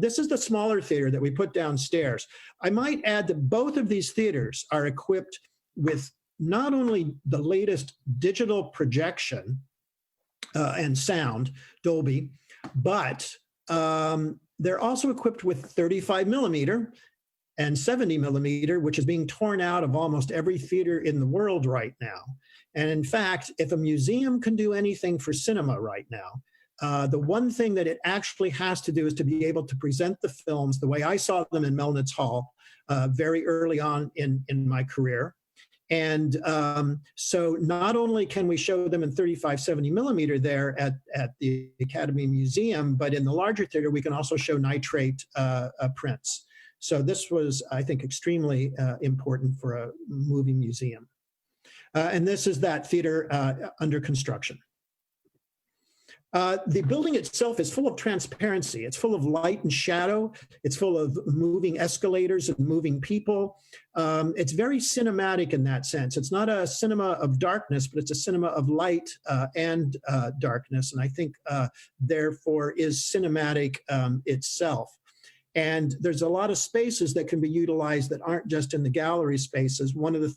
This is the smaller theater that we put downstairs. I might add that both of these theaters are equipped with not only the latest digital projection and sound, Dolby, but they're also equipped with 35 millimeter and 70 millimeter, which is being torn out of almost every theater in the world right now. And in fact, if a museum can do anything for cinema right now, the one thing that it actually has to do is to be able to present the films the way I saw them in Melnitz Hall very early on in my career. And so not only can we show them in 35, 70 millimeter there at the Academy Museum, but in the larger theater, we can also show nitrate prints. So this was, I think, extremely important for a movie museum. And this is that theater under construction. The building itself is full of transparency. It's full of light and shadow. It's full of moving escalators and moving people. It's very cinematic in that sense. It's not a cinema of darkness, but it's a cinema of light and darkness. And I think, therefore, is cinematic itself. And there's a lot of spaces that can be utilized that aren't just in the gallery spaces. One of the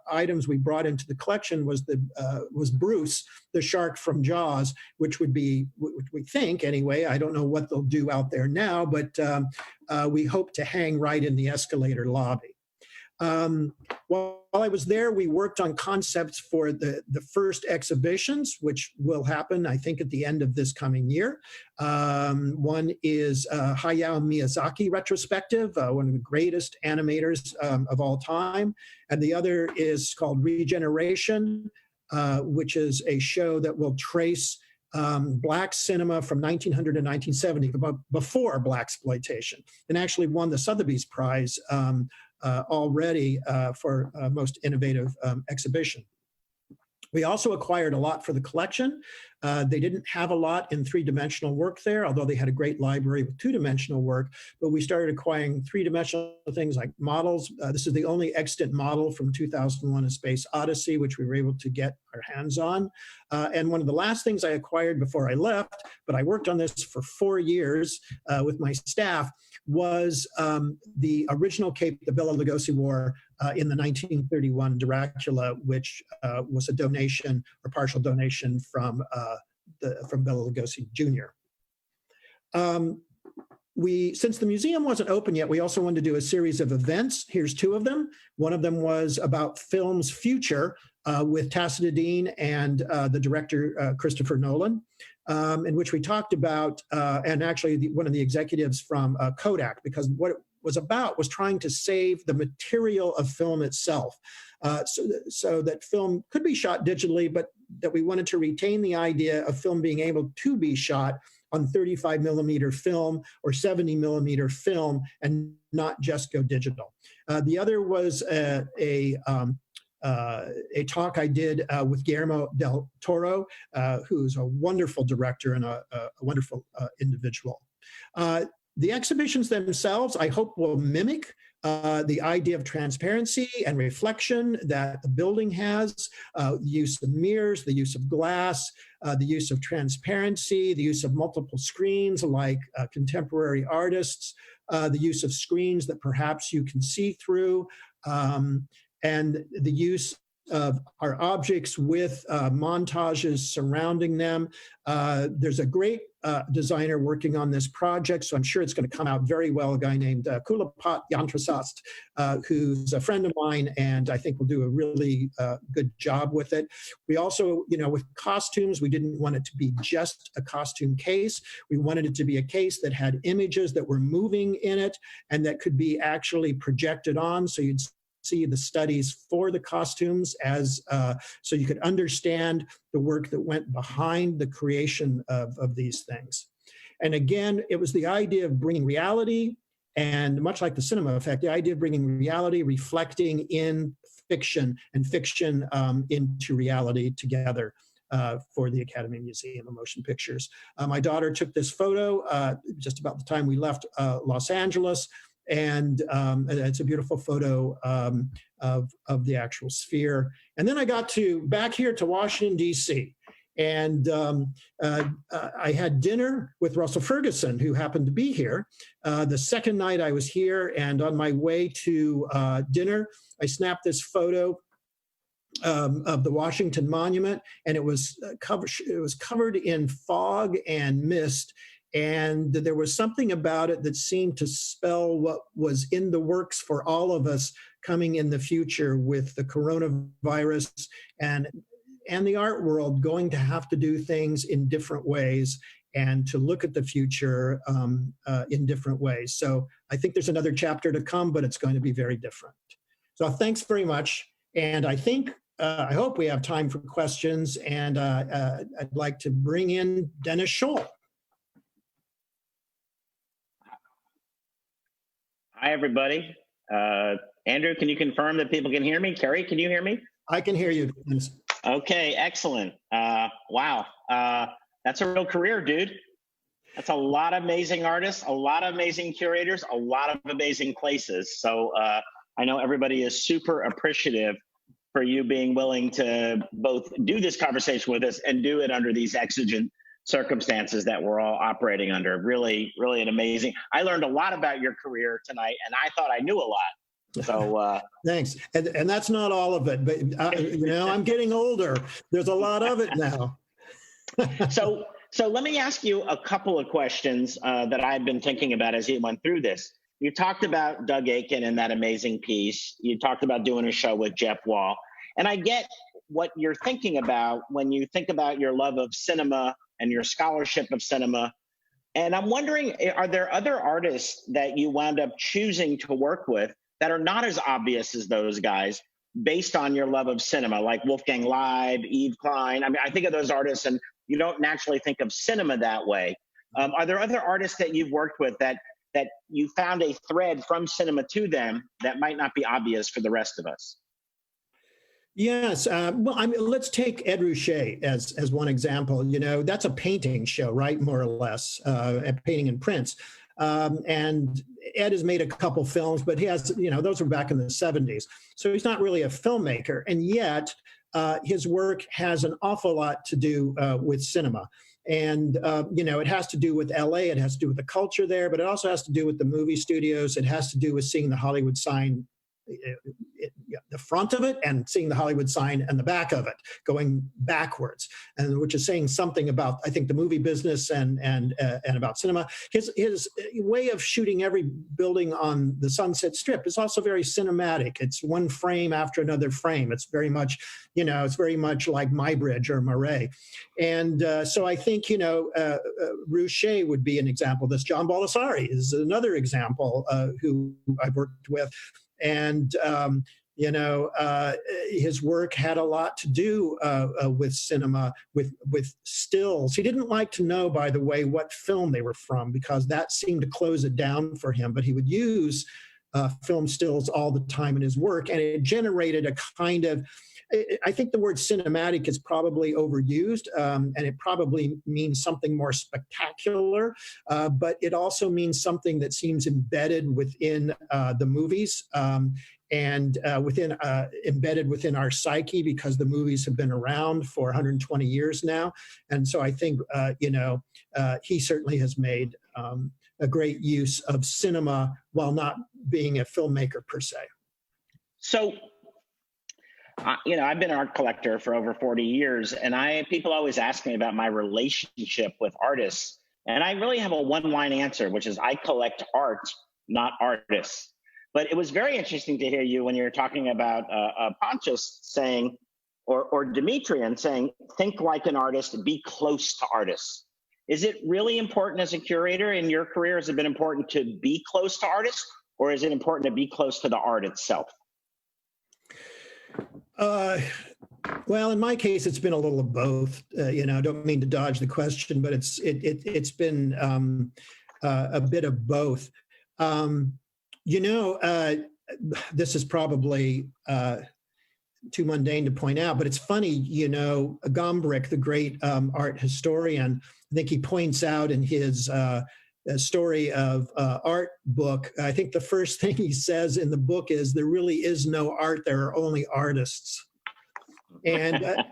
items we brought into the collection was Bruce, the shark from Jaws, which would be, we think anyway, I don't know what they'll do out there now, but we hope to hang right in the escalator lobby. While I was there, we worked on concepts for the first exhibitions, which will happen, I think, at the end of this coming year. One is Hayao Miyazaki Retrospective, one of the greatest animators of all time. And the other is called Regeneration, which is a show that will trace Black cinema from 1900 to 1970, before Blaxploitation, and actually won the Sotheby's Prize already for most innovative exhibition. We also acquired a lot for the collection. They didn't have a lot in 3-dimensional work there, although they had a great library with 2-dimensional work, but we started acquiring 3-dimensional things like models. This is the only extant model from 2001: A Space Odyssey, which we were able to get our hands on. And one of the last things I acquired before I left, but I worked on this for 4 years with my staff, was the original cape that Bela Lugosi wore in the 1931 Dracula, which was a donation or partial donation from Bela Lugosi Jr. Since the museum wasn't open yet, we also wanted to do a series of events. Here's 2 of them. One of them was about film's future with Tacita Dean and the director, Christopher Nolan, in which we talked about, and actually one of the executives from Kodak, because what it was about was trying to save the material of film itself, so that film could be shot digitally, but that we wanted to retain the idea of film being able to be shot on 35 millimeter film or 70 millimeter film and not just go digital. The other was a talk I did with Guillermo del Toro, who's a wonderful director and a wonderful individual. The exhibitions themselves, I hope, will mimic the idea of transparency and reflection that the building has, the use of mirrors, the use of glass, the use of transparency, the use of multiple screens like contemporary artists, the use of screens that perhaps you can see through, and the use of our objects with montages surrounding them. There's a great designer working on this project, so I'm sure it's going to come out very well, a guy named Kulapat Yantrasast, who's a friend of mine, and I think will do a really good job with it. We also, with costumes, we didn't want it to be just a costume case. We wanted it to be a case that had images that were moving in it and that could be actually projected on, so you'd see the studies for the costumes as so you could understand the work that went behind the creation of these things. And again, it was the idea of bringing reality, and much like the cinema effect, the idea of bringing reality, reflecting in fiction, and fiction into reality together for the Academy Museum of Motion Pictures. My daughter took this photo just about the time we left Los Angeles. And it's a beautiful photo of the actual sphere. And then I got back here to Washington, D.C. And I had dinner with Russell Ferguson, who happened to be here. The second night I was here, and on my way to dinner, I snapped this photo of the Washington Monument, and it was covered in fog and mist. And there was something about it that seemed to spell what was in the works for all of us coming in the future with the coronavirus and the art world going to have to do things in different ways and to look at the future in different ways. So I think there's another chapter to come, but it's going to be very different. So thanks very much. And I think, I hope we have time for questions, and I'd like to bring in Dennis Scholl. Hi, everybody. Andrew, can you confirm that people can hear me? Kerry, can you hear me? I can hear you. Okay, excellent. Wow. That's a real career, dude. That's a lot of amazing artists, a lot of amazing curators, a lot of amazing places. So I know everybody is super appreciative for you being willing to both do this conversation with us and do it under these exigent circumstances that we're all operating under. Really, really an amazing. I learned a lot about your career tonight, and I thought I knew a lot. So thanks. And that's not all of it, but I'm getting older. There's a lot of it now. So let me ask you a couple of questions that I've been thinking about as you went through this. You talked about Doug Aitken and that amazing piece. You talked about doing a show with Jeff Wall. And I get what you're thinking about when you think about your love of cinema and your scholarship of cinema. And I'm wondering, are there other artists that you wound up choosing to work with that are not as obvious as those guys based on your love of cinema, like Wolfgang Leib, Eve Klein? I mean, I think of those artists and you don't naturally think of cinema that way. Are there other artists that you've worked with that you found a thread from cinema to them that might not be obvious for the rest of us? Yes. Well, let's take Ed Ruscha as one example. That's a painting show, right? More or less, painting and prints. And Ed has made a couple films, but he has, those were back in the 70s. So he's not really a filmmaker. And yet his work has an awful lot to do with cinema. And, it has to do with LA. It has to do with the culture there, but it also has to do with the movie studios. It has to do with seeing the Hollywood sign, the front of it, and seeing the Hollywood sign and the back of it going backwards, and which is saying something about, I think, the movie business and about cinema. His way of shooting every building on the Sunset Strip is also very cinematic. It's one frame after another frame. It's very much, like My Bridge or Marais. And so I think, Ruscha would be an example of this. John Baldessari is another example who I've worked with. And, his work had a lot to do with cinema, with stills. He didn't like to know, by the way, what film they were from, because that seemed to close it down for him. But he would use film stills all the time in his work, and it generated a kind of, I think the word cinematic is probably overused, and it probably means something more spectacular, but it also means something that seems embedded within the movies, and embedded within our psyche, because the movies have been around for 120 years now. And so I think, he certainly has made a great use of cinema while not being a filmmaker per se. So, I've been an art collector for over 40 years, and people always ask me about my relationship with artists. And I really have a one-line answer, which is I collect art, not artists. But it was very interesting to hear you when you were talking about Pontius saying, or Demetrian saying, think like an artist, be close to artists. Is it really important as a curator in your career? Has it been important to be close to artists, or is it important to be close to the art itself? Well, in my case, it's been a little of both. I don't mean to dodge the question, but it's been a bit of both. This is probably too mundane to point out, but it's funny, Gombrich, the great art historian, I think he points out in his story of art book, I think the first thing he says in the book is, there really is no art, there are only artists. And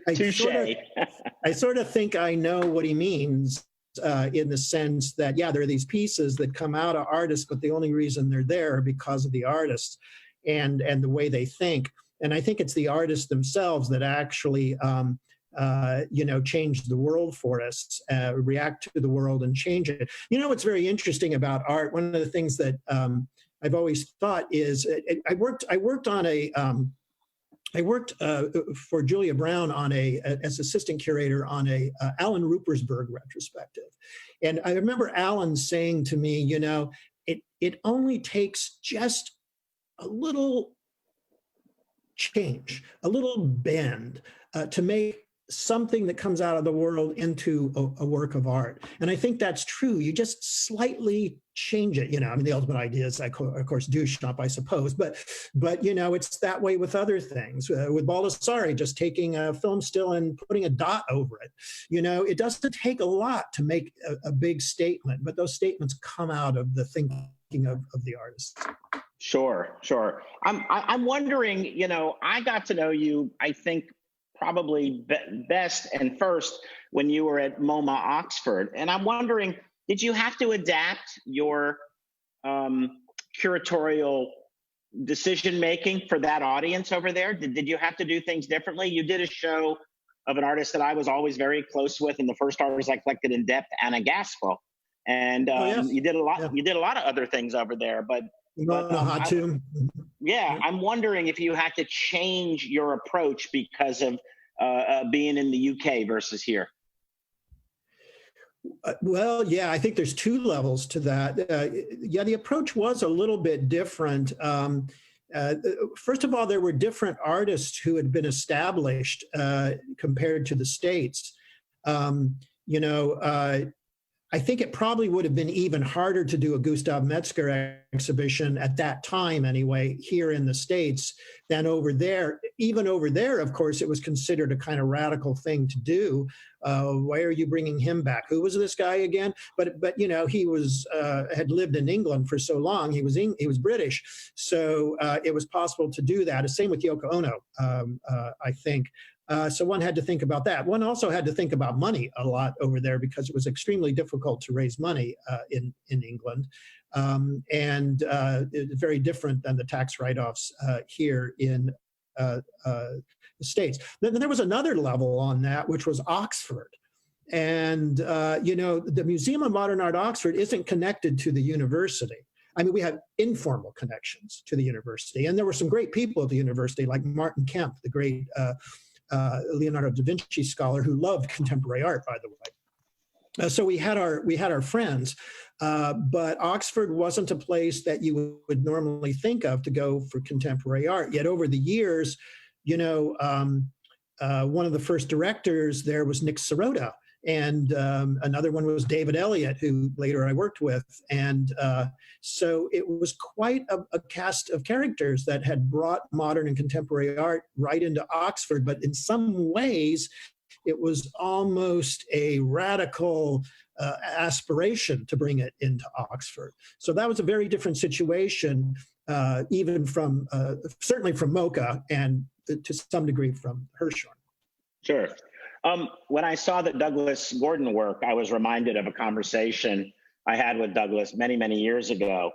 I sort of think I know what he means. In the sense that, there are these pieces that come out of artists, but the only reason they're there are because of the artists and the way they think. And I think it's the artists themselves that actually, change the world for us, react to the world and change it. What's very interesting about art, one of the things that I've always thought is, I worked for Julia Brown as assistant curator on a Alan Ruppersberg retrospective. And I remember Alan saying to me, it only takes just a little change, a little bend to make something that comes out of the world into a work of art. And I think that's true. You just slightly change it. The ultimate idea is, of course, Duchamp, I suppose, but it's that way with other things. With Baldessari, just taking a film still and putting a dot over it. It doesn't take a lot to make a big statement, but those statements come out of the thinking of the artist. Sure. I'm wondering, I got to know you, I think, probably best and first when you were at MoMA Oxford. And I'm wondering, did you have to adapt your curatorial decision-making for that audience over there? Did you have to do things differently? You did a show of an artist that I was always very close with, and the first artist I collected in depth, Anna Gaskell. And yes. You did a lot. You did a lot of other things over there, but I'm wondering if you had to change your approach because of being in the UK versus here. I think there's two levels to that. The approach was a little bit different. First of all, there were different artists who had been established compared to the States. I think it probably would have been even harder to do a Gustav Metzger exhibition at that time anyway, here in the States, than over there. Even over there, of course, it was considered a kind of radical thing to do. Why are you bringing him back? Who was this guy again? But he was had lived in England for so long. He was British, so it was possible to do that. Same with Yoko Ono, I think. So one had to think about that. One also had to think about money a lot over there, because it was extremely difficult to raise money in England, and very different than the tax write-offs here in the States. Then there was another level on that, which was Oxford. And, the Museum of Modern Art Oxford isn't connected to the university. I mean, we have informal connections to the university. And there were some great people at the university, like Martin Kemp, the great Leonardo da Vinci scholar who loved contemporary art, by the way. So we had our friends, but Oxford wasn't a place that you would normally think of to go for contemporary art. Yet over the years, one of the first directors there was Nick Sirota. and another one was David Elliott, who later I worked with. And so it was quite a cast of characters that had brought modern and contemporary art right into Oxford, but in some ways, it was almost a radical aspiration to bring it into Oxford. So that was a very different situation, even from, certainly from MoCA and to some degree from Hirshhorn. Sure. When I saw the Douglas Gordon work, I was reminded of a conversation I had with Douglas many, many years ago.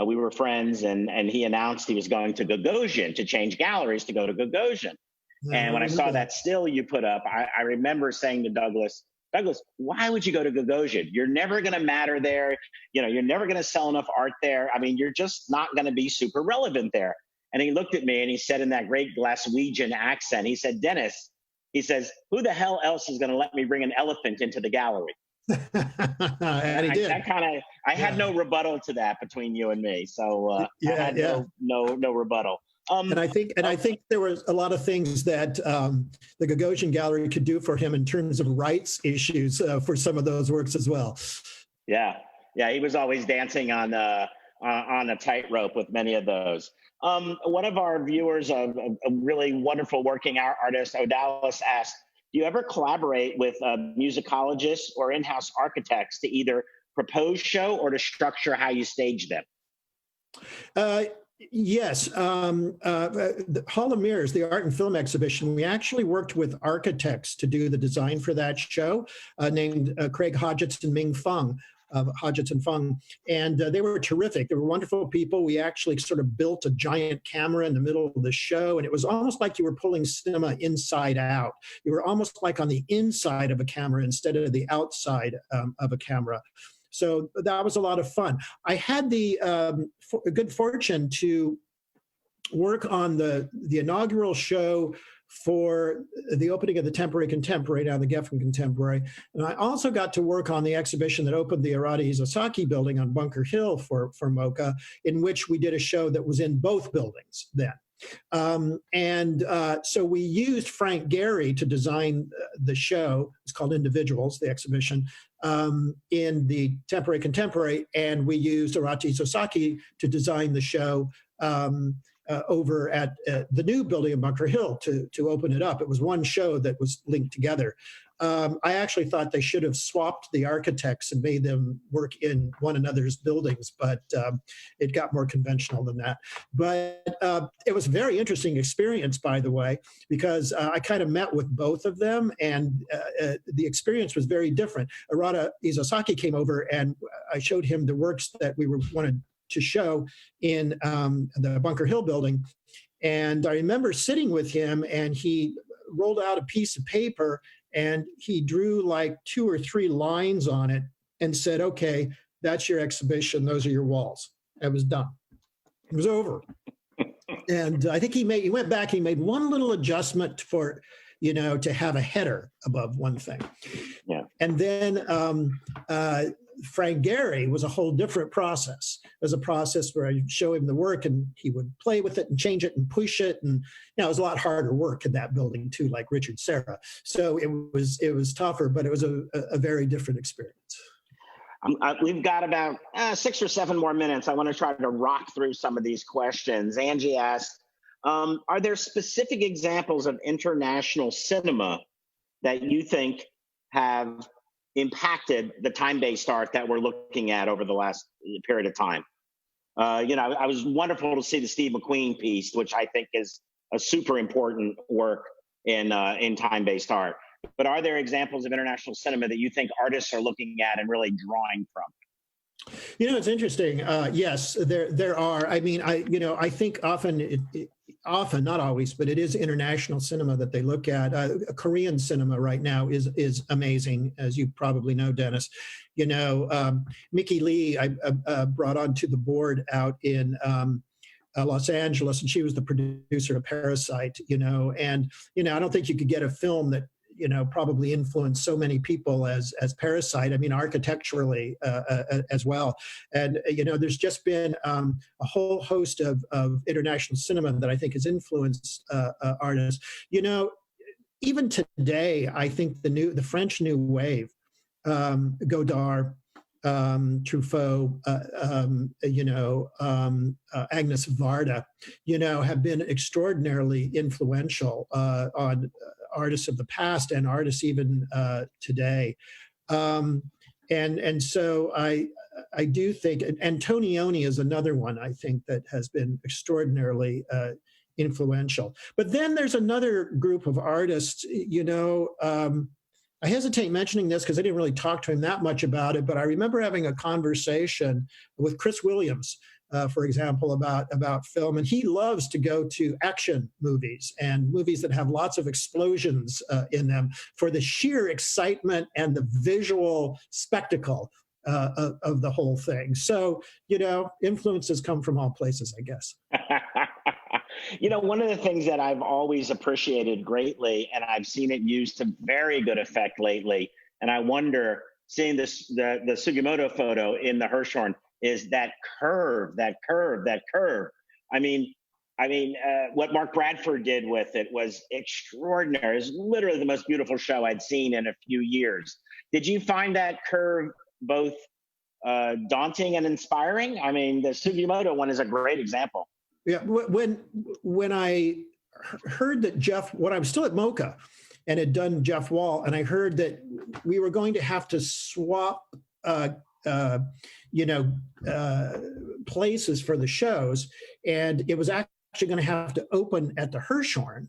We were friends, and he announced he was going to Gagosian to change galleries to go to Gagosian. And when I saw that still you put up, I remember saying to Douglas, why would you go to Gagosian? You're never going to matter there. You know, you're never going to sell enough art there. I mean, you're just not going to be super relevant there. And he looked at me and he said in that great Glaswegian accent, he said, Dennis, he says, who the hell else is going to let me bring an elephant into the gallery? And he did. I had no rebuttal to that between you and me. So I had no rebuttal. And I think there was a lot of things that the Gagosian Gallery could do for him in terms of rights issues for some of those works as well. Yeah, he was always dancing on a tightrope with many of those. One of our viewers, a really wonderful working artist, Odalis, asked, do you ever collaborate with musicologists or in-house architects to either propose show or to structure how you stage them? Yes. The Hall of Mirrors, the art and film exhibition, we actually worked with architects to do the design for that show, named Craig Hodgetts and Ming Fung. Hodgetts and Fung, and they were terrific. They were wonderful people. We actually sort of built a giant camera in the middle of the show, and it was almost like you were pulling cinema inside out. You were almost like on the inside of a camera instead of the outside of a camera. So that was a lot of fun. I had the good fortune to work on the inaugural show for the opening of the Temporary Contemporary, now the Geffen Contemporary. And I also got to work on the exhibition that opened the Arata Isozaki building on Bunker Hill for MoCA, in which we did a show that was in both buildings then. So we used Frank Gehry to design the show. It's called Individuals, the exhibition, in the Temporary Contemporary, and we used Arata Isozaki to design the show over at the new building in Bunker Hill to open it up. It was one show that was linked together. I actually thought they should have swapped the architects and made them work in one another's buildings, but it got more conventional than that. But it was a very interesting experience, by the way, because I kind of met with both of them, and the experience was very different. Arata Isozaki came over, and I showed him the works that we wanted to show in the Bunker Hill building. And I remember sitting with him, and he rolled out a piece of paper and he drew like 2 or 3 lines on it and said, okay, that's your exhibition. Those are your walls. It was done. It was over. And I think he went back, he made one little adjustment for, to have a header above one thing. Yeah. And then Frank Gehry was a whole different process. It was a process where I show him the work and he would play with it and change it and push it. And it was a lot harder work in that building too, like Richard Serra. So it was tougher, but it was a very different experience. We've got about 6 or 7 more minutes. I want to try to rock through some of these questions. Angie asked, are there specific examples of international cinema that you think have impacted the time-based art that we're looking at over the last period of time? I was wonderful to see the Steve McQueen piece, which I think is a super important work in time-based art. But are there examples of international cinema that you think artists are looking at and really drawing from? It's interesting. Yes, there are. I mean, I think often, not always, but it is international cinema that they look at. Korean cinema right now is amazing, as you probably know, Dennis. Mickey Lee, I brought onto the board out in Los Angeles, and she was the producer of Parasite. And I don't think you could get a film that probably influenced so many people as Parasite. I mean, architecturally as well. And, there's just been a whole host of international cinema that I think has influenced artists. even today, I think the French New Wave, Godard, Truffaut, Agnes Varda, have been extraordinarily influential on artists of the past and artists even today. And so I do think, and Antonioni is another one I think that has been extraordinarily influential. But then there's another group of artists, I hesitate mentioning this because I didn't really talk to him that much about it, but I remember having a conversation with Chris Williams, for example, about film. And he loves to go to action movies and movies that have lots of explosions in them for the sheer excitement and the visual spectacle of the whole thing. So, influences come from all places, I guess. One of the things that I've always appreciated greatly, and I've seen it used to very good effect lately, and I wonder, seeing this, the Sugimoto photo in the Hirshhorn, is that curve. I mean, what Mark Bradford did with it was extraordinary. It was literally the most beautiful show I'd seen in a few years. Did you find that curve both daunting and inspiring? I mean, the Sugimoto one is a great example. Yeah, when I heard that when I was still at MoCA and had done Jeff Wall, and I heard that we were going to have to swap, places for the shows, and it was actually going to have to open at the Hirshhorn.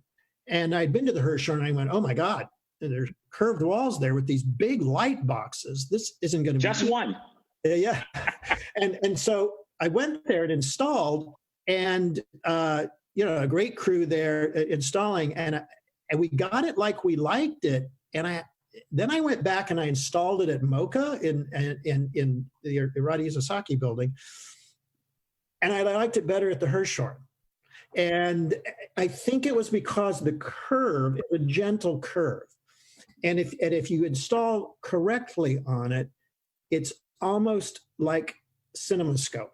And I'd been to the Hirshhorn, and I went, oh my God, there's curved walls there with these big light boxes. This isn't going to be just one. Yeah, and so I went there and installed. And, a great crew there installing, and we got it like we liked it. And then I went back and I installed it at MoCA in the Iradi Isesaki building. And I liked it better at the Hirshhorn. And I think it was because the curve, it's a gentle curve. And if you install correctly on it, it's almost like CinemaScope.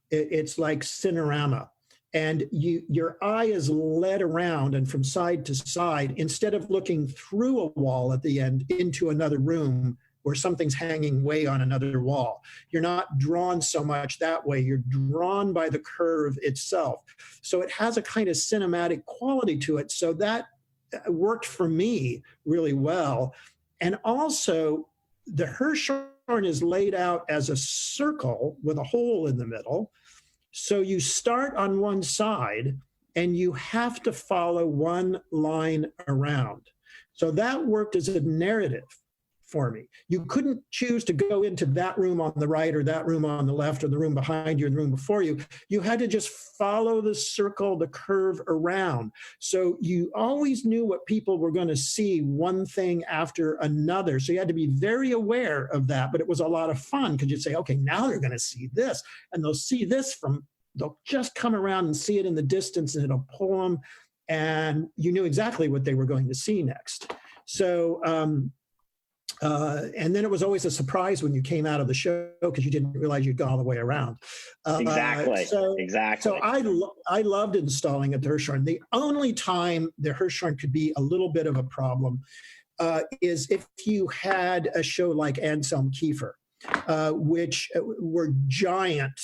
It's like Cinerama, and your eye is led around and from side to side instead of looking through a wall at the end into another room where something's hanging way on another wall. You're not drawn so much that way. You're drawn by the curve itself. So it has a kind of cinematic quality to it. So that worked for me really well. And also, the Hirshhorn is laid out as a circle with a hole in the middle. So you start on one side and you have to follow one line around. So that worked as a narrative for me. You couldn't choose to go into that room on the right or that room on the left or the room behind you or the room before you. You had to just follow the circle, the curve around. So you always knew what people were going to see, one thing after another. So you had to be very aware of that, but it was a lot of fun because you'd say, okay, now they're going to see this, and they'll see this they'll just come around and see it in the distance and it'll pull them. And you knew exactly what they were going to see next. So, and then it was always a surprise when you came out of the show because you didn't realize you'd gone all the way around. Exactly. So I loved installing at the Hirshhorn. The only time the Hirshhorn could be a little bit of a problem is if you had a show like Anselm Kiefer, which were giant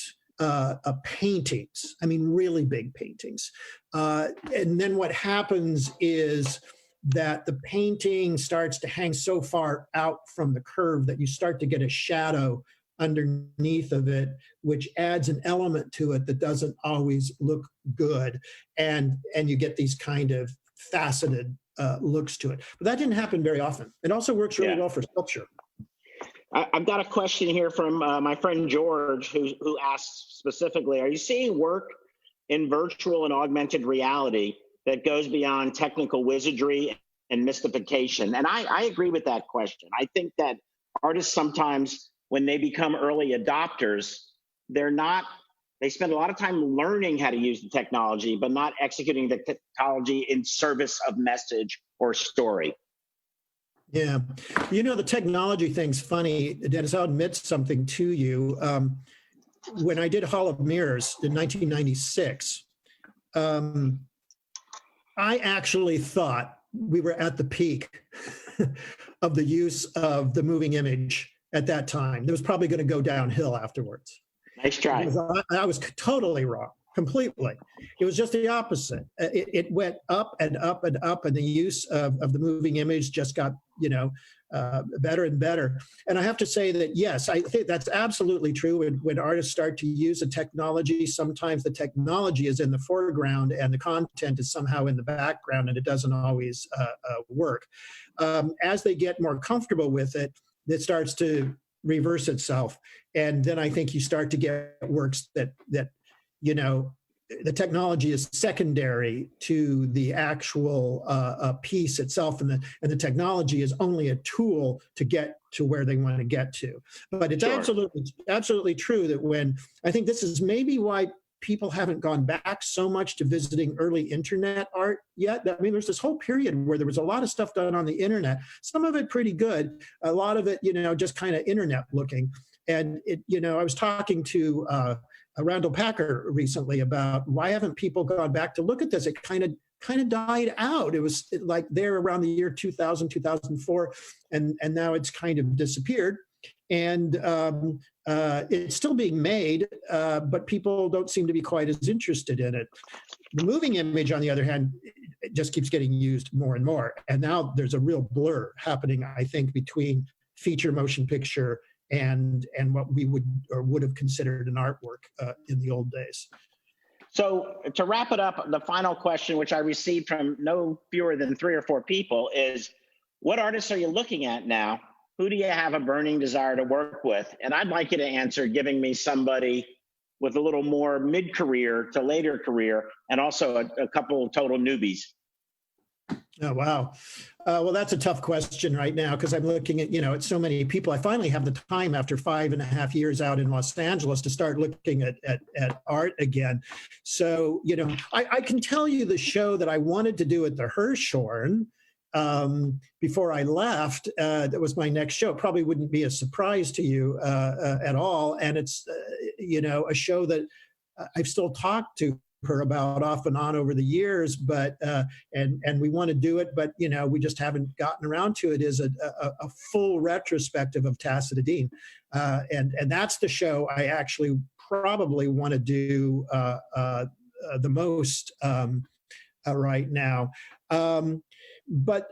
paintings. I mean, really big paintings. And then what happens is that the painting starts to hang so far out from the curve that you start to get a shadow underneath of it, which adds an element to it that doesn't always look good. And you get these kind of faceted looks to it. But that didn't happen very often. It also works really well for sculpture. I've got a question here from my friend George, who asks specifically, are you seeing work in virtual and augmented reality that goes beyond technical wizardry and mystification? And I agree with that question. I think that artists sometimes, when they become early adopters, they spend a lot of time learning how to use the technology, but not executing the technology in service of message or story. Yeah. The technology thing's funny. Dennis, I'll admit something to you. When I did Hall of Mirrors in 1996, I actually thought we were at the peak of the use of the moving image at that time. It was probably going to go downhill afterwards. Nice try. I was totally wrong, completely. It was just the opposite. It went up and up and up, and the use of the moving image just got, better and better. And I have to say that, yes, I think that's absolutely true. When artists start to use a technology, sometimes the technology is in the foreground and the content is somehow in the background, and it doesn't always work. As they get more comfortable with it, it starts to reverse itself. And then I think you start to get works that the technology is secondary to the actual piece itself, and the technology is only a tool to get to where they want to get to. But it's absolutely true that when, I think this is maybe why people haven't gone back so much to visiting early internet art yet. I mean, there's this whole period where there was a lot of stuff done on the internet, some of it pretty good, a lot of it, just kind of internet looking. And I was talking to Randall Packer recently about why haven't people gone back to look at this? It kind of died out. It was like there around the year 2000, 2004, and now it's kind of disappeared. And it's still being made, but people don't seem to be quite as interested in it. The moving image, on the other hand, it just keeps getting used more and more. And now there's a real blur happening, I think, between feature motion picture and what we would have considered an artwork in the old days. So to wrap it up, the final question, which I received from no fewer than 3 or 4 people, is what artists are you looking at now? Who do you have a burning desire to work with? And I'd like you to answer giving me somebody with a little more mid-career to later career, and also a couple total newbies. Oh, wow. Well, that's a tough question right now, because I'm looking at, at so many people. I finally have the time after 5.5 years out in Los Angeles to start looking at art again. So, I can tell you the show that I wanted to do at the Hirshhorn before I left. That was my next show. Probably wouldn't be a surprise to you at all. And it's, a show that I've still talked to her about off and on over the years, but and we want to do it, but we just haven't gotten around to it. Is a full retrospective of Tacitidine, and that's the show I actually probably want to do the most right now. But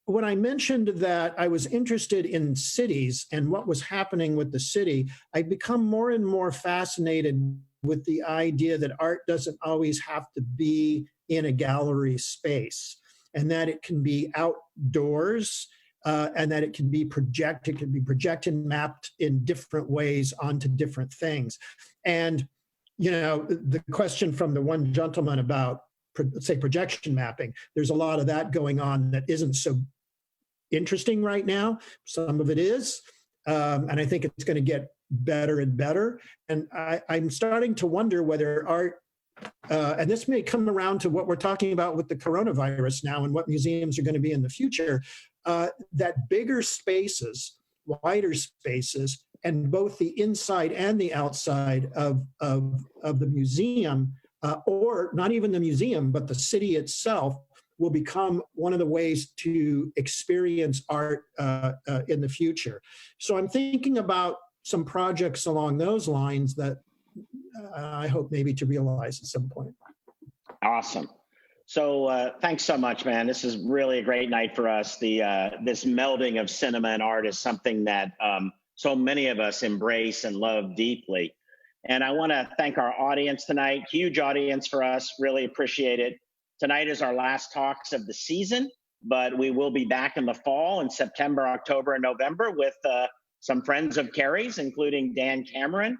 when I mentioned that I was interested in cities and what was happening with the city, I've become more and more fascinated with the idea that art doesn't always have to be in a gallery space, and that it can be outdoors, and that it can be projected and mapped in different ways onto different things. And, the question from the one gentleman about, say, projection mapping, there's a lot of that going on that isn't so interesting right now. Some of it is, and I think it's going to get better and better. And I'm starting to wonder whether art, and this may come around to what we're talking about with the coronavirus now and what museums are going to be in the future, that bigger spaces, wider spaces, and both the inside and the outside of the museum, or not even the museum, but the city itself, will become one of the ways to experience art in the future. So I'm thinking about some projects along those lines that I hope maybe to realize at some point. Awesome. So thanks so much, man. This is really a great night for us. This melding of cinema and art is something that so many of us embrace and love deeply. And I want to thank our audience tonight. Huge audience for us. Really appreciate it. Tonight is our last talks of the season, but we will be back in the fall in September, October, and November with some friends of Kerry's, including Dan Cameron,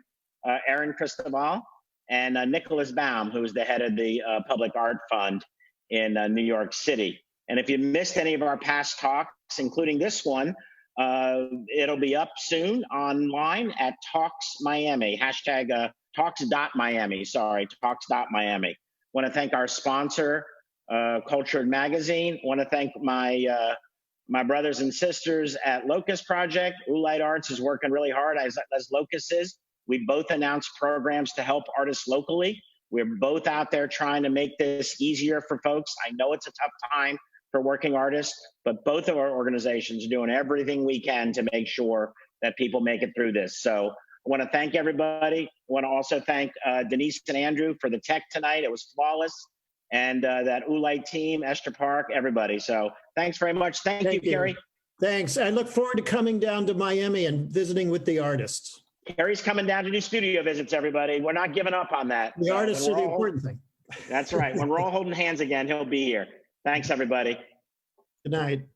Aaron Cristobal, and Nicholas Baum, who is the head of the Public Art Fund in New York City. And if you missed any of our past talks, including this one, it'll be up soon online at Talks Miami, hashtag talks.miami, talks.miami. Want to thank our sponsor, Cultured Magazine. Want to thank my brothers and sisters at Locust Project. Oolite Arts is working really hard, as Locust is. We both announced programs to help artists locally. We're both out there trying to make this easier for folks. I know it's a tough time for working artists, but both of our organizations are doing everything we can to make sure that people make it through this. So I want to thank everybody. I want to also thank Denise and Andrew for the tech tonight. It was flawless. And that Oolite team, Esther Park, everybody. So thanks very much. Thank you, Kerry. Thanks. I look forward to coming down to Miami and visiting with the artists. Kerry's coming down to do studio visits, everybody. We're not giving up on that. The artists are the important thing. That's right. When we're all holding hands again, he'll be here. Thanks, everybody. Good night.